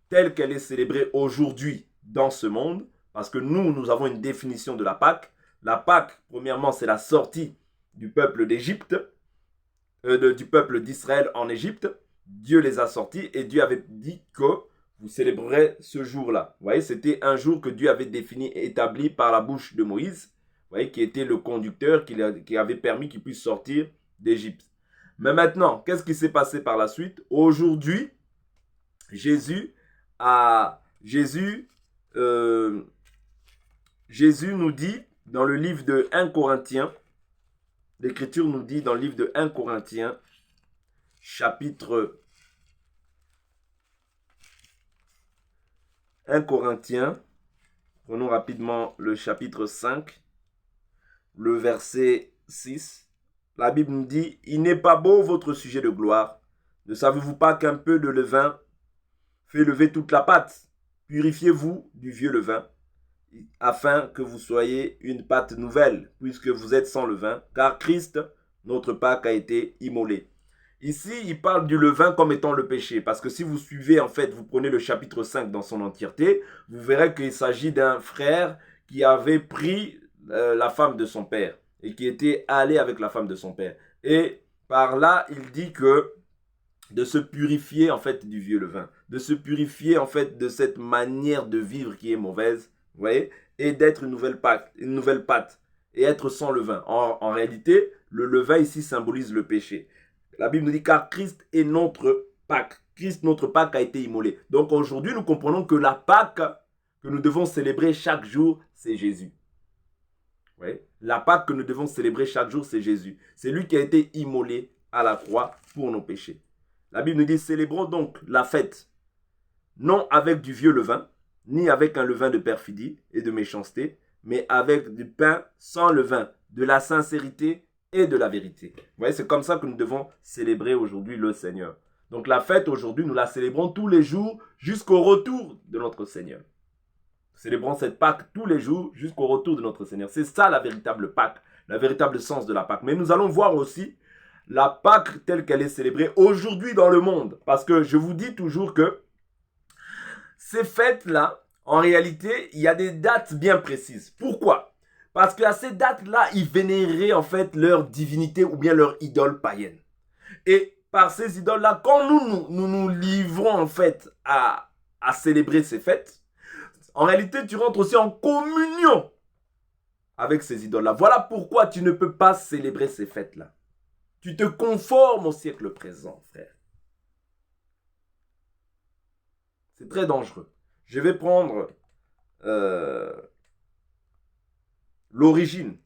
Speaker 1: telle qu'elle est célébrée aujourd'hui dans ce monde, parce que nous avons une définition de la Pâque. La Pâque, premièrement, c'est la sortie du peuple d'Égypte, du peuple d'Israël en Égypte. Dieu les a sortis et Dieu avait dit que vous célébrerez ce jour-là. Vous voyez, c'était un jour que Dieu avait défini et établi par la bouche de Moïse, vous voyez, qui était le conducteur qui avait permis qu'il puisse sortir d'Égypte. Mais maintenant, qu'est-ce qui s'est passé par la suite? Aujourd'hui, Jésus nous dit dans le livre de 1 Corinthiens, l'Écriture nous dit dans le livre de 1 Corinthiens, chapitre 1 Corinthiens, prenons rapidement le chapitre 5, le verset 6. La Bible nous dit, « Il n'est pas beau votre sujet de gloire. Ne savez-vous pas qu'un peu de levain fait lever toute la pâte? Purifiez-vous du vieux levain, afin que vous soyez une pâte nouvelle, puisque vous êtes sans levain, car Christ, notre Pâque, a été immolé. » Ici, il parle du levain comme étant le péché, parce que si vous suivez, en fait, vous prenez le chapitre 5 dans son entièreté, vous verrez qu'il s'agit d'un frère qui avait pris la femme de son père, et qui était allé avec la femme de son père. Et par là, il dit que de se purifier, en fait, du vieux levain, de se purifier, en fait, de cette manière de vivre qui est mauvaise, vous voyez, et d'être une nouvelle pâte, et être sans levain. En réalité, le levain ici symbolise le péché. La Bible nous dit, car Christ est notre Pâque. Christ, notre Pâque, a été immolé. Donc aujourd'hui, nous comprenons que la Pâque que nous devons célébrer chaque jour, c'est Jésus. Oui. La Pâque que nous devons célébrer chaque jour, c'est Jésus. C'est lui qui a été immolé à la croix pour nos péchés. La Bible nous dit, célébrons donc la fête, non avec du vieux levain, ni avec un levain de perfidie et de méchanceté, mais avec du pain sans levain, de la sincérité et de la vérité. Vous voyez, c'est comme ça que nous devons célébrer aujourd'hui le Seigneur. Donc la fête aujourd'hui, nous la célébrons tous les jours jusqu'au retour de notre Seigneur. Célébrons cette Pâque tous les jours jusqu'au retour de notre Seigneur. C'est ça la véritable Pâque, le véritable sens de la Pâque. Mais nous allons voir aussi la Pâque telle qu'elle est célébrée aujourd'hui dans le monde. Parce que je vous dis toujours que ces fêtes-là, en réalité, il y a des dates bien précises. Pourquoi? Parce qu'à ces dates-là, ils vénéraient en fait leur divinité ou bien leur idole païenne. Et par ces idoles-là, quand nous livrons en fait à célébrer ces fêtes, en réalité, tu rentres aussi en communion avec ces idoles-là. Voilà pourquoi tu ne peux pas célébrer ces fêtes-là. Tu te conformes au siècle présent, frère. C'est très dangereux. Je vais prendre l'origine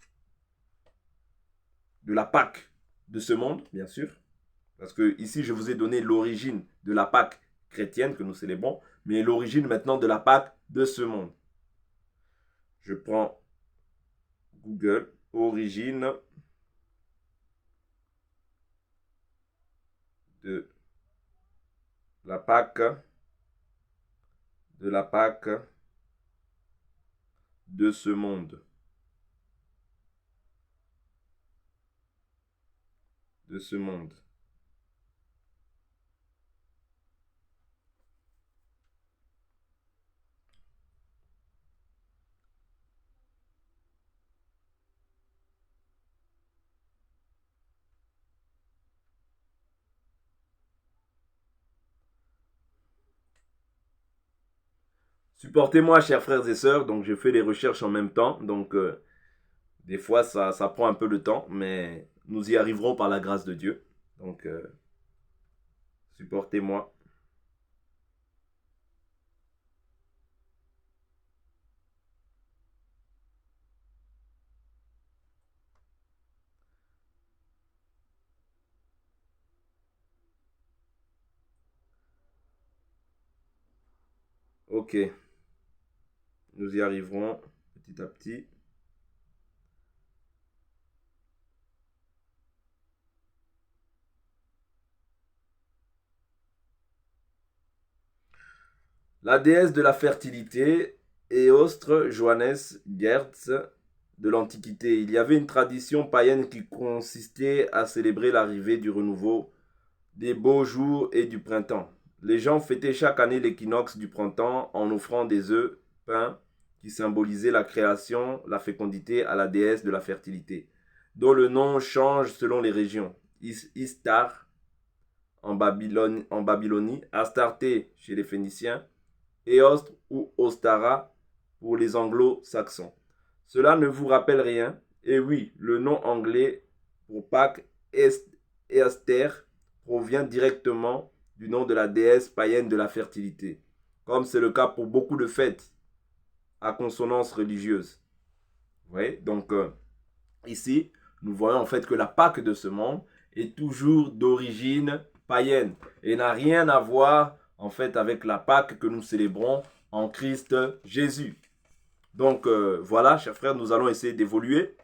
Speaker 1: de la Pâque de ce monde, bien sûr. Parce que ici, je vous ai donné l'origine de la Pâque chrétienne que nous célébrons, mais l'origine maintenant de la Pâque de ce monde. Je prends Google, origine de la Pâque de ce monde. De ce monde. Supportez-moi, chers frères et sœurs. Donc, je fais des recherches en même temps. Donc, des fois, ça prend un peu de temps, mais nous y arriverons par la grâce de Dieu. Donc, supportez-moi. Ok. Nous y arriverons petit à petit. La déesse de la fertilité, Eostre Johannes Gertz de l'Antiquité. Il y avait une tradition païenne qui consistait à célébrer l'arrivée du renouveau, des beaux jours et du printemps. Les gens fêtaient chaque année l'équinoxe du printemps en offrant des œufs peints qui symbolisaient la création, la fécondité à la déesse de la fertilité, dont le nom change selon les régions. Istar en Babylonie, Astarté chez les Phéniciens, Eostre ou Ostara pour les anglo-saxons. Cela ne vous rappelle rien? Et oui, le nom anglais pour Pâques, Easter, provient directement du nom de la déesse païenne de la fertilité, comme c'est le cas pour beaucoup de fêtes à consonance religieuse. Vous voyez? Donc, ici, nous voyons en fait que la Pâque de ce monde est toujours d'origine païenne et n'a rien à voir en fait avec la Pâque que nous célébrons en Christ Jésus. Donc voilà, chers frères, nous allons essayer d'évoluer.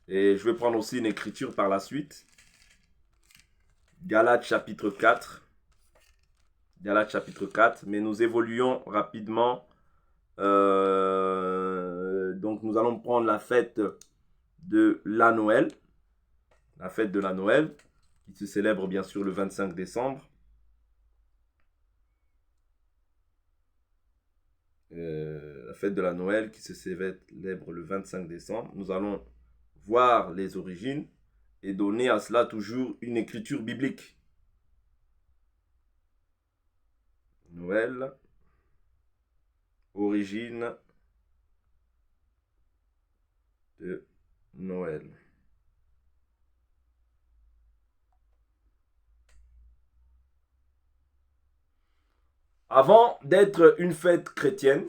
Speaker 1: Et je vais prendre aussi une écriture par la suite. Galates chapitre 4. Galates chapitre 4. Mais nous évoluons rapidement. Donc nous allons prendre la fête de la Noël. La fête de la Noël, qui se célèbre bien sûr le 25 décembre. La fête de la Noël qui se célèbre le 25 décembre. Nous allons voir les origines et donner à cela toujours une écriture biblique. Noël, origine de Noël. Avant d'être une fête chrétienne,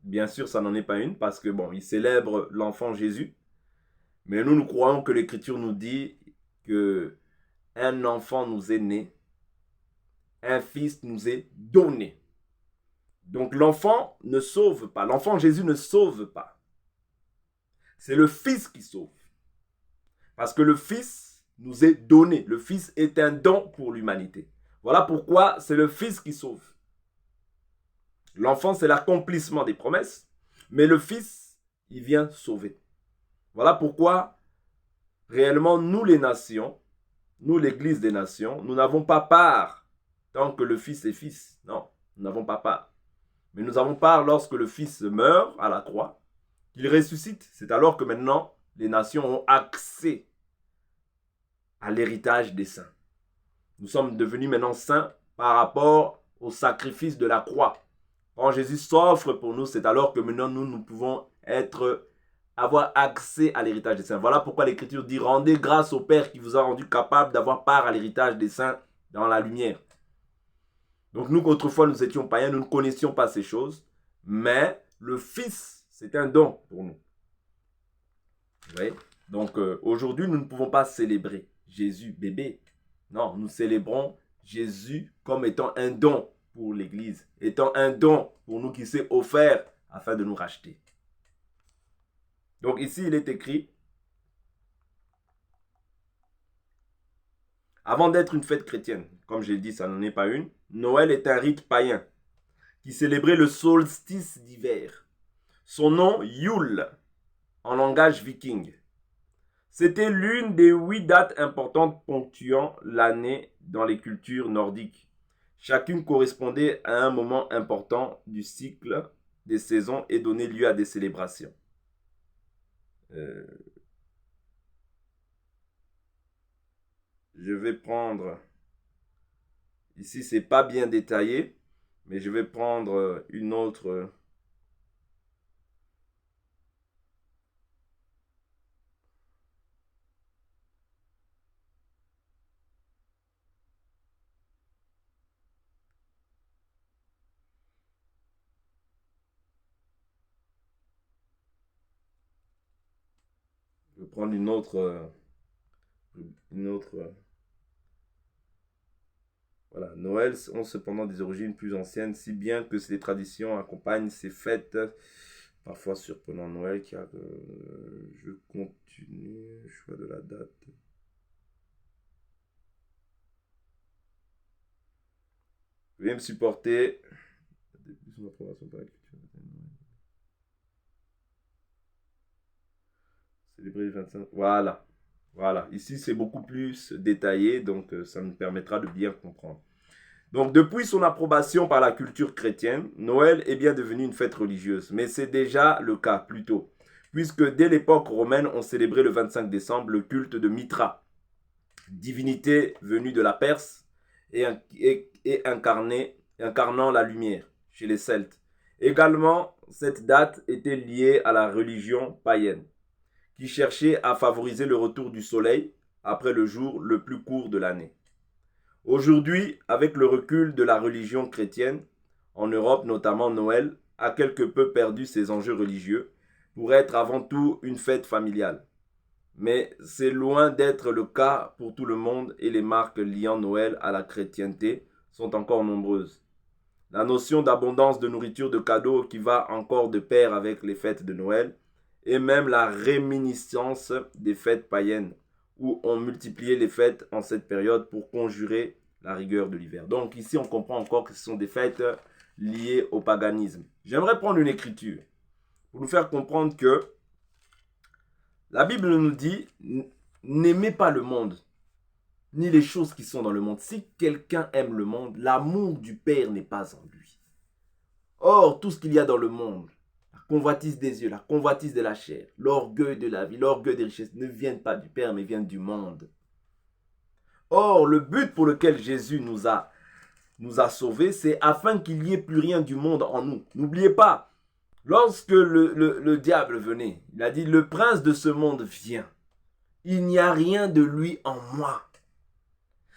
Speaker 1: Bien sûr, ça n'en est pas une parce que bon, il célèbre l'enfant Jésus. Mais nous croyons que l'Écriture nous dit que un enfant nous est né, un fils nous est donné. Donc l'enfant ne sauve pas, l'enfant Jésus ne sauve pas. C'est le Fils qui sauve. Parce que le Fils nous est donné. Le Fils est un don pour l'humanité. Voilà pourquoi c'est le Fils qui sauve. L'enfant, c'est l'accomplissement des promesses, mais le Fils, il vient sauver. Voilà pourquoi, réellement, nous les nations, nous l'Église des nations, nous n'avons pas part tant que le Fils est Fils. Non, nous n'avons pas part. Mais nous avons part lorsque le Fils meurt à la croix, qu'il ressuscite. C'est alors que maintenant, les nations ont accès à l'héritage des saints. Nous sommes devenus maintenant saints par rapport au sacrifice de la croix. Quand Jésus s'offre pour nous, c'est alors que maintenant nous pouvons avoir accès à l'héritage des saints. Voilà pourquoi l'Écriture dit « Rendez grâce au Père qui vous a rendu capable d'avoir part à l'héritage des saints dans la lumière. » Donc nous, autrefois, nous étions païens, nous ne connaissions pas ces choses, mais le Fils, c'est un don pour nous. Vous voyez? Donc aujourd'hui, nous ne pouvons pas célébrer Jésus bébé. Non, nous célébrons Jésus comme étant un don pour l'Église, étant un don pour nous qui s'est offert afin de nous racheter. Donc ici, il est écrit, avant d'être une fête chrétienne, comme j'ai dit, ça n'en est pas une, Noël est un rite païen qui célébrait le solstice d'hiver. Son nom, Yule, en langage viking. C'était l'une des 8 dates importantes ponctuant l'année dans les cultures nordiques. Chacune correspondait à un moment important du cycle des saisons et donnait lieu à des célébrations. Je vais prendre, ici c'est pas bien détaillé, mais je vais prendre une autre. Je vais prendre une autre. Voilà, Noël ont cependant des origines plus anciennes, si bien que ces traditions accompagnent ces fêtes, parfois surprenant Noël, qui a, je continue, choix de la date. Veuillez me supporter. Célébrer les 25. Voilà. Voilà. Ici, c'est beaucoup plus détaillé, donc ça nous permettra de bien comprendre. Donc, depuis son approbation par la culture chrétienne, Noël est bien devenu une fête religieuse. Mais c'est déjà le cas plus tôt, puisque dès l'époque romaine, on célébrait le 25 décembre le culte de Mitra, divinité venue de la Perse et incarnant la lumière chez les Celtes. Également, cette date était liée à la religion païenne, qui cherchait à favoriser le retour du soleil après le jour le plus court de l'année. Aujourd'hui, avec le recul de la religion chrétienne, en Europe notamment, Noël a quelque peu perdu ses enjeux religieux pour être avant tout une fête familiale. Mais c'est loin d'être le cas pour tout le monde et les marques liant Noël à la chrétienté sont encore nombreuses. La notion d'abondance de nourriture, de cadeaux qui va encore de pair avec les fêtes de Noël et même la réminiscence des fêtes païennes où on multipliait les fêtes en cette période pour conjurer la rigueur de l'hiver. Donc ici, on comprend encore que ce sont des fêtes liées au paganisme. J'aimerais prendre une écriture pour nous faire comprendre que la Bible nous dit « N'aimez pas le monde, ni les choses qui sont dans le monde. Si quelqu'un aime le monde, l'amour du Père n'est pas en lui. Or, tout ce qu'il y a dans le monde, la convoitise des yeux, la convoitise de la chair, l'orgueil de la vie, l'orgueil des richesses, ne viennent pas du Père, mais viennent du monde. Or, le but pour lequel Jésus nous a sauvés, c'est afin qu'il n'y ait plus rien du monde en nous. N'oubliez pas, lorsque le diable venait, il a dit, le prince de ce monde vient. Il n'y a rien de lui en moi.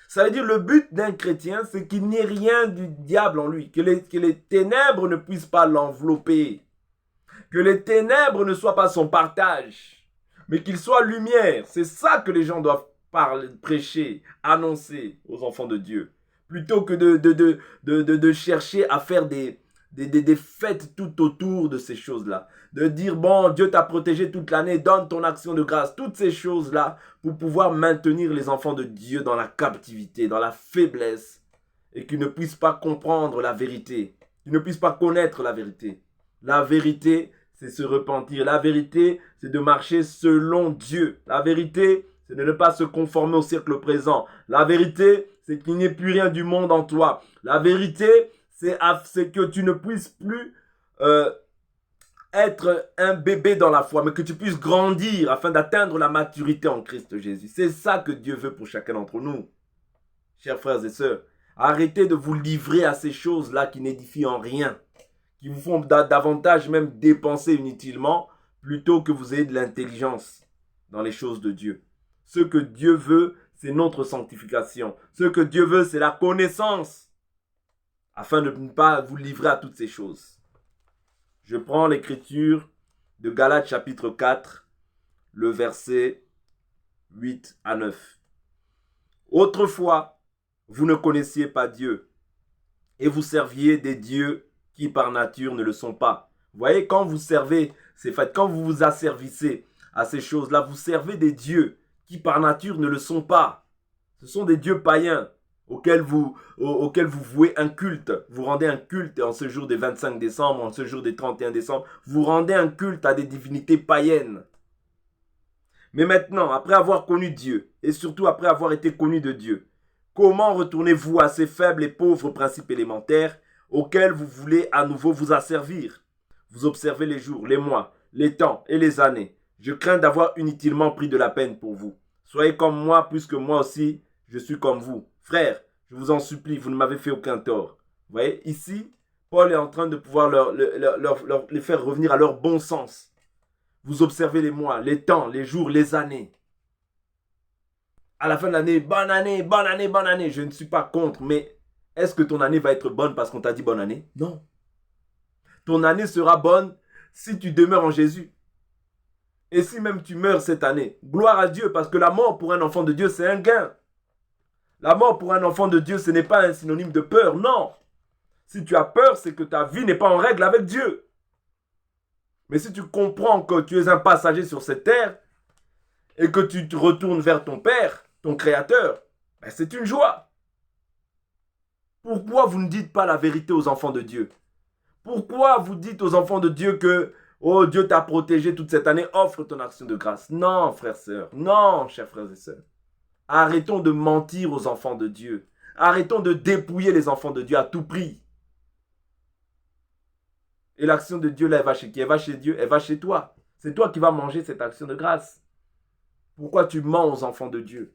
Speaker 1: Ça veut dire le but d'un chrétien, c'est qu'il n'y ait rien du diable en lui, que les ténèbres ne puissent pas l'envelopper. Que les ténèbres ne soient pas son partage, mais qu'il soit lumière. C'est ça que les gens doivent parler, prêcher, annoncer aux enfants de Dieu. Plutôt que de chercher à faire des fêtes tout autour de ces choses-là. De dire, bon, Dieu t'a protégé toute l'année, donne ton action de grâce. Toutes ces choses-là pour pouvoir maintenir les enfants de Dieu dans la captivité, dans la faiblesse, et qu'ils ne puissent pas comprendre la vérité, qu'ils ne puissent pas connaître la vérité. La vérité, c'est se repentir. La vérité, c'est de marcher selon Dieu. La vérité, c'est de ne pas se conformer au siècle présent. La vérité, c'est qu'il n'y ait plus rien du monde en toi. La vérité, c'est que tu ne puisses plus être un bébé dans la foi, mais que tu puisses grandir afin d'atteindre la maturité en Christ Jésus. C'est ça que Dieu veut pour chacun d'entre nous, chers frères et sœurs. Arrêtez de vous livrer à ces choses-là qui n'édifient en rien, qui vous font davantage même dépenser inutilement, plutôt que vous ayez de l'intelligence dans les choses de Dieu. Ce que Dieu veut, c'est notre sanctification. Ce que Dieu veut, c'est la connaissance, afin de ne pas vous livrer à toutes ces choses. Je prends l'écriture de Galates chapitre 4, le verset 8 à 9. Autrefois, vous ne connaissiez pas Dieu, et vous serviez des dieux qui par nature ne le sont pas. Vous voyez, quand vous servez ces fêtes, quand vous vous asservissez à ces choses-là, vous servez des dieux qui par nature ne le sont pas. Ce sont des dieux païens auxquels vous vouez un culte. Vous rendez un culte en ce jour des 25 décembre, en ce jour des 31 décembre. Vous rendez un culte à des divinités païennes. Mais maintenant, après avoir connu Dieu, et surtout après avoir été connu de Dieu, comment retournez-vous à ces faibles et pauvres principes élémentaires auxquels vous voulez à nouveau vous asservir? Vous observez les jours, les mois, les temps et les années. Je crains d'avoir inutilement pris de la peine pour vous. Soyez comme moi, puisque moi aussi, je suis comme vous. Frères, je vous en supplie, vous ne m'avez fait aucun tort. Vous voyez, ici, Paul est en train de pouvoir les faire revenir à leur bon sens. Vous observez les mois, les temps, les jours, les années. À la fin de l'année, bonne année, bonne année, bonne année. Je ne suis pas contre, mais est-ce que ton année va être bonne parce qu'on t'a dit bonne année? Non. Ton année sera bonne si tu demeures en Jésus. Et si même tu meurs cette année, gloire à Dieu, parce que la mort pour un enfant de Dieu, c'est un gain. La mort pour un enfant de Dieu, ce n'est pas un synonyme de peur, non. Si tu as peur, c'est que ta vie n'est pas en règle avec Dieu. Mais si tu comprends que tu es un passager sur cette terre et que tu te retournes vers ton Père, ton Créateur, ben c'est une joie. Pourquoi vous ne dites pas la vérité aux enfants de Dieu? Pourquoi vous dites aux enfants de Dieu que oh, Dieu t'a protégé toute cette année, offre ton action de grâce? Non, frères, sœurs. Non, chers frères et sœurs. Arrêtons de mentir aux enfants de Dieu. Arrêtons de dépouiller les enfants de Dieu à tout prix. Et l'action de Dieu, là, elle va chez qui? Elle va chez Dieu, elle va chez toi. C'est toi qui vas manger cette action de grâce. Pourquoi tu mens aux enfants de Dieu?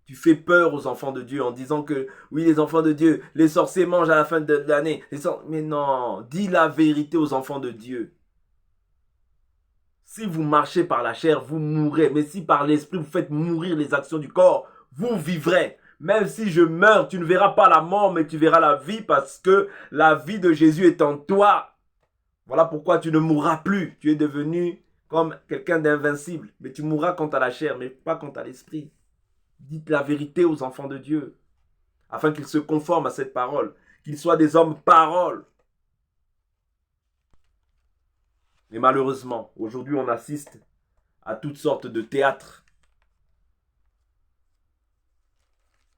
Speaker 1: Tu fais peur aux enfants de Dieu en disant que, oui, les enfants de Dieu, les sorciers mangent à la fin de l'année. Mais non, dis la vérité aux enfants de Dieu. Si vous marchez par la chair, vous mourrez. Mais si par l'esprit, vous faites mourir les actions du corps, vous vivrez. Même si je meurs, tu ne verras pas la mort, mais tu verras la vie parce que la vie de Jésus est en toi. Voilà pourquoi tu ne mourras plus. Tu es devenu comme quelqu'un d'invincible. Mais tu mourras quant à la chair, mais pas quant à l'esprit. Dites la vérité aux enfants de Dieu, afin qu'ils se conforment à cette parole, qu'ils soient des hommes paroles. Mais malheureusement, aujourd'hui, on assiste à toutes sortes de théâtres.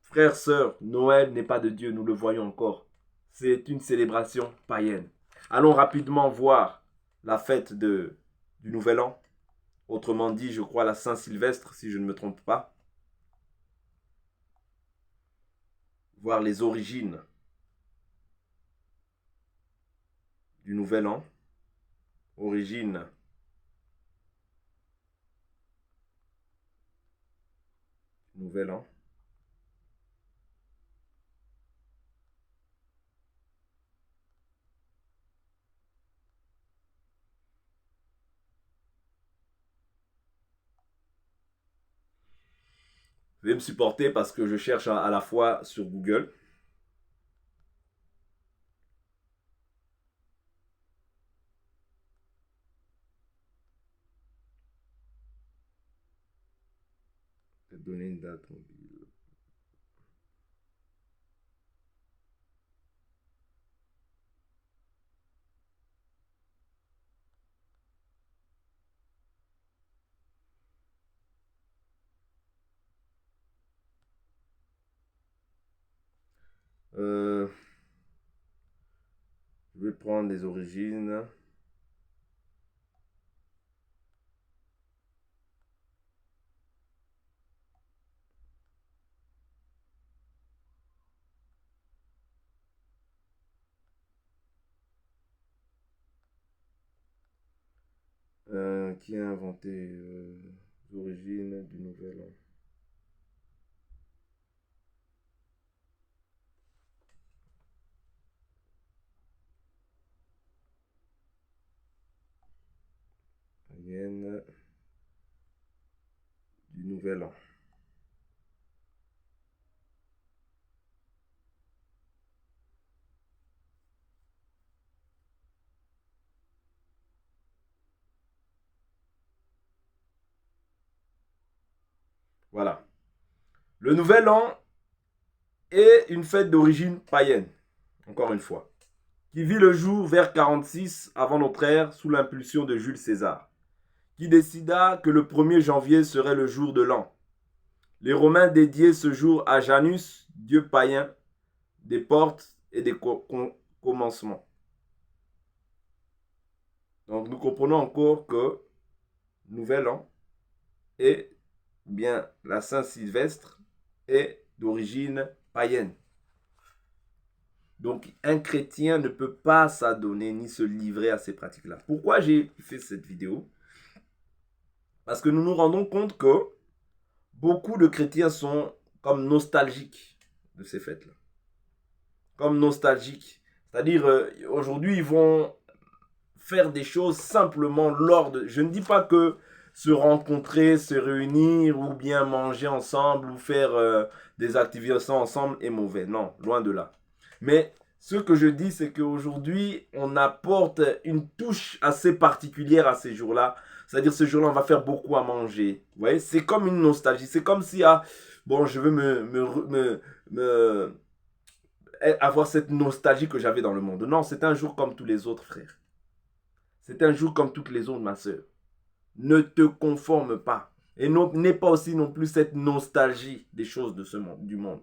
Speaker 1: Frères, sœurs, Noël n'est pas de Dieu, nous le voyons encore. C'est une célébration païenne. Allons rapidement voir la fête du Nouvel An. Autrement dit, je crois la Saint-Sylvestre, si je ne me trompe pas. Voir les origines du Nouvel An. Origine du Nouvel An. Veuillez me supporter parce que je cherche à la fois sur Google. donner une date mobile. Je vais prendre les origines. Qui a inventé les origines du Nouvel An? Païenne du Nouvel An. Voilà. Le Nouvel An est une fête d'origine païenne, encore une fois, qui vit le jour vers 46 avant notre ère sous l'impulsion de Jules César, qui décida que le 1er janvier serait le jour de l'an. Les Romains dédiaient ce jour à Janus, dieu païen des portes et des commencements. Donc nous comprenons encore que Nouvel An et bien la Saint-Sylvestre est d'origine païenne. Donc un chrétien ne peut pas s'adonner ni se livrer à ces pratiques-là. Pourquoi j'ai fait cette vidéo? Parce que nous nous rendons compte que beaucoup de chrétiens sont comme nostalgiques de ces fêtes-là. Comme nostalgiques. C'est-à-dire, aujourd'hui, ils vont faire des choses simplement lors de... Je ne dis pas que se rencontrer, se réunir ou bien manger ensemble ou faire des activités ensemble est mauvais. Non, loin de là. Mais ce que je dis, c'est qu'aujourd'hui, on apporte une touche assez particulière à ces jours-là. C'est-à-dire, ce jour-là, on va faire beaucoup à manger. Vous voyez, c'est comme une nostalgie. C'est comme si, bon, je veux avoir cette nostalgie que j'avais dans le monde. Non, c'est un jour comme tous les autres, frères. C'est un jour comme toutes les autres, ma soeur. Ne te conforme pas. Et n'aie pas aussi non plus cette nostalgie des choses de ce monde, du monde.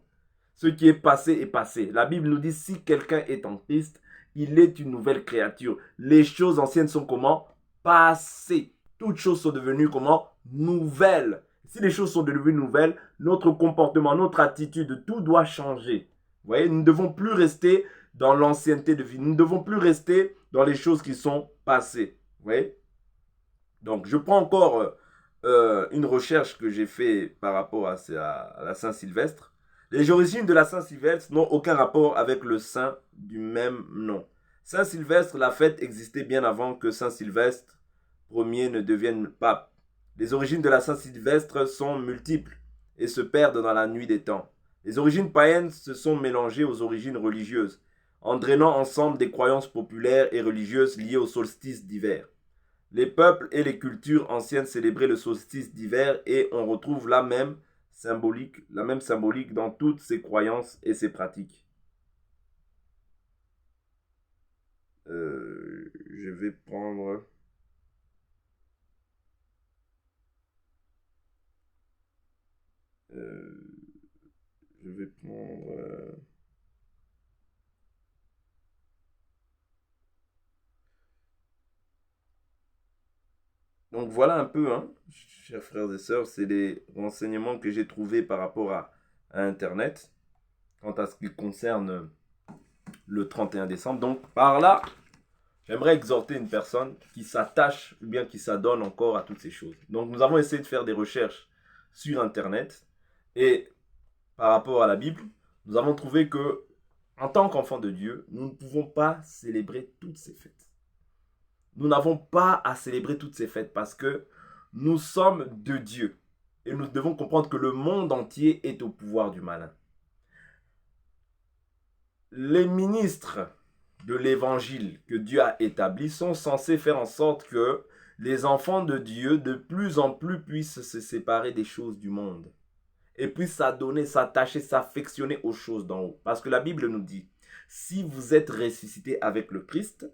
Speaker 1: Ce qui est passé est passé. La Bible nous dit, si quelqu'un est en Christ, il est une nouvelle créature. Les choses anciennes sont comment? Passées. Toutes choses sont devenues comment? Nouvelles. Si les choses sont devenues nouvelles, notre comportement, notre attitude, tout doit changer. Vous voyez, nous ne devons plus rester dans l'ancienneté de vie. Nous ne devons plus rester dans les choses qui sont passées. Vous voyez? Donc, je prends encore une recherche que j'ai faite par rapport à la Saint-Sylvestre. Les origines de la Saint-Sylvestre n'ont aucun rapport avec le saint du même nom. Saint-Sylvestre, la fête existait bien avant que Saint-Sylvestre Ier ne devienne pape. Les origines de la Saint-Sylvestre sont multiples et se perdent dans la nuit des temps. Les origines païennes se sont mélangées aux origines religieuses, en drainant ensemble des croyances populaires et religieuses liées au solstice d'hiver. Les peuples et les cultures anciennes célébraient le solstice d'hiver et on retrouve la même symbolique dans toutes ses croyances et ses pratiques. Je vais prendre... Donc voilà un peu, hein, chers frères et sœurs, c'est les renseignements que j'ai trouvés par rapport à Internet, quant à ce qui concerne le 31 décembre. Donc par là, j'aimerais exhorter une personne qui s'attache ou bien qui s'adonne encore à toutes ces choses. Donc nous avons essayé de faire des recherches sur Internet et par rapport à la Bible, nous avons trouvé que en tant qu'enfants de Dieu, nous ne pouvons pas célébrer toutes ces fêtes. Nous n'avons pas à célébrer toutes ces fêtes parce que nous sommes de Dieu. Et nous devons comprendre que le monde entier est au pouvoir du malin. Les ministres de l'évangile que Dieu a établi sont censés faire en sorte que les enfants de Dieu de plus en plus puissent se séparer des choses du monde. et puisse s'adonner, s'attacher, s'affectionner aux choses d'en haut. Parce que la Bible nous dit, si vous êtes ressuscité avec le Christ,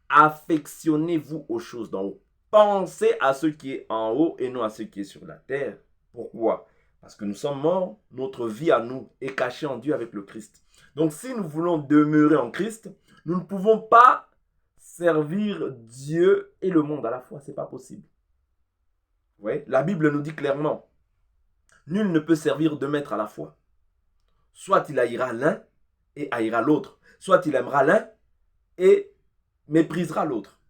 Speaker 1: affectionnez-vous aux choses d'en haut. Pensez à ce qui est en haut et non à ce qui est sur la terre. Pourquoi? Parce que nous sommes morts, notre vie à nous est cachée en Dieu avec le Christ. Donc si nous voulons demeurer en Christ, nous ne pouvons pas servir Dieu et le monde à la fois. Ce n'est pas possible. Ouais, la Bible nous dit clairement, nul ne peut servir deux maîtres à la fois. Soit il haïra l'un et haïra l'autre. Soit il aimera l'un et méprisera l'autre.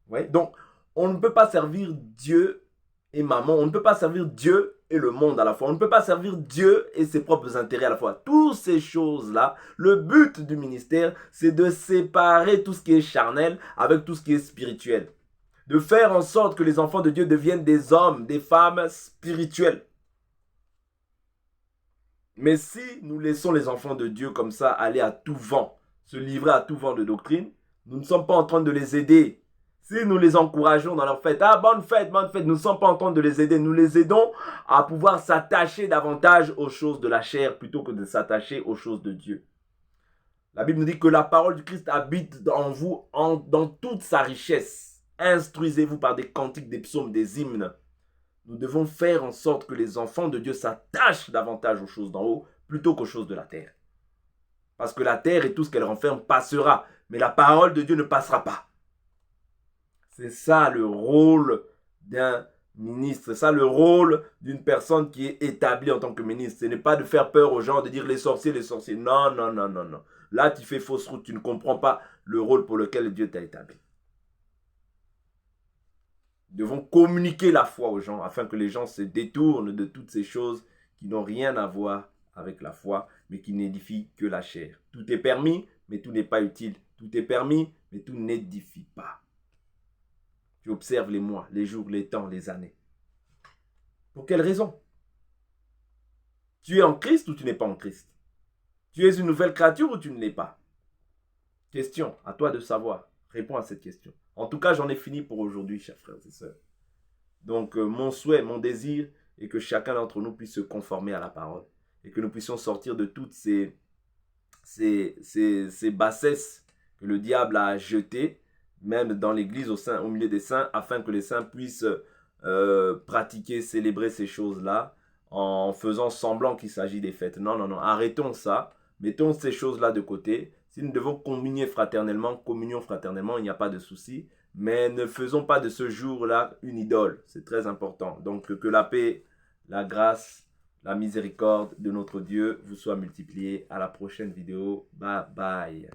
Speaker 1: Ouais, donc, on ne peut pas servir Dieu et maman. On ne peut pas servir Dieu et le monde à la fois. On ne peut pas servir Dieu et ses propres intérêts à la fois. Toutes ces choses-là, le but du ministère, c'est de séparer tout ce qui est charnel avec tout ce qui est spirituel. De faire en sorte que les enfants de Dieu deviennent des hommes, des femmes spirituels. Mais si nous laissons les enfants de Dieu comme ça aller à tout vent, se livrer à tout vent de doctrine, nous ne sommes pas en train de les aider. Si nous les encourageons dans leur fête, bonne fête, nous ne sommes pas en train de les aider. Nous les aidons à pouvoir s'attacher davantage aux choses de la chair plutôt que de s'attacher aux choses de Dieu. La Bible nous dit que la parole du Christ habite en vous dans toute sa richesse. Instruisez-vous par des cantiques, des psaumes, des hymnes. Nous devons faire en sorte que les enfants de Dieu s'attachent davantage aux choses d'en haut plutôt qu'aux choses de la terre. Parce que la terre et tout ce qu'elle renferme passera, mais la parole de Dieu ne passera pas. C'est ça le rôle d'un ministre, c'est ça le rôle d'une personne qui est établie en tant que ministre. Ce n'est pas de faire peur aux gens, de dire les sorciers. Non, non, non, non, non. Là, tu fais fausse route, tu ne comprends pas le rôle pour lequel Dieu t'a établi. Nous devons communiquer la foi aux gens afin que les gens se détournent de toutes ces choses qui n'ont rien à voir avec la foi, mais qui n'édifient que la chair. Tout est permis, mais tout n'est pas utile. Tout est permis, mais tout n'édifie pas. Tu observes les mois, les jours, les temps, les années. Pour quelle raison? Tu es en Christ ou tu n'es pas en Christ? Tu es une nouvelle créature ou tu ne l'es pas? Question, à toi de savoir. Réponds à cette question. En tout cas, j'en ai fini pour aujourd'hui, chers frères et sœurs. Donc, mon souhait, mon désir est que chacun d'entre nous puisse se conformer à la parole et que nous puissions sortir de toutes ces bassesses que le diable a jetées, même dans l'église, au milieu des saints, afin que les saints puissent pratiquer, célébrer ces choses-là en faisant semblant qu'il s'agit des fêtes. Non, non, non, arrêtons ça, mettons ces choses-là de côté. Si nous devons communier fraternellement, communions fraternellement, il n'y a pas de souci. Mais ne faisons pas de ce jour-là une idole. C'est très important. Donc, que la paix, la grâce, la miséricorde de notre Dieu vous soit multipliée. À la prochaine vidéo. Bye bye.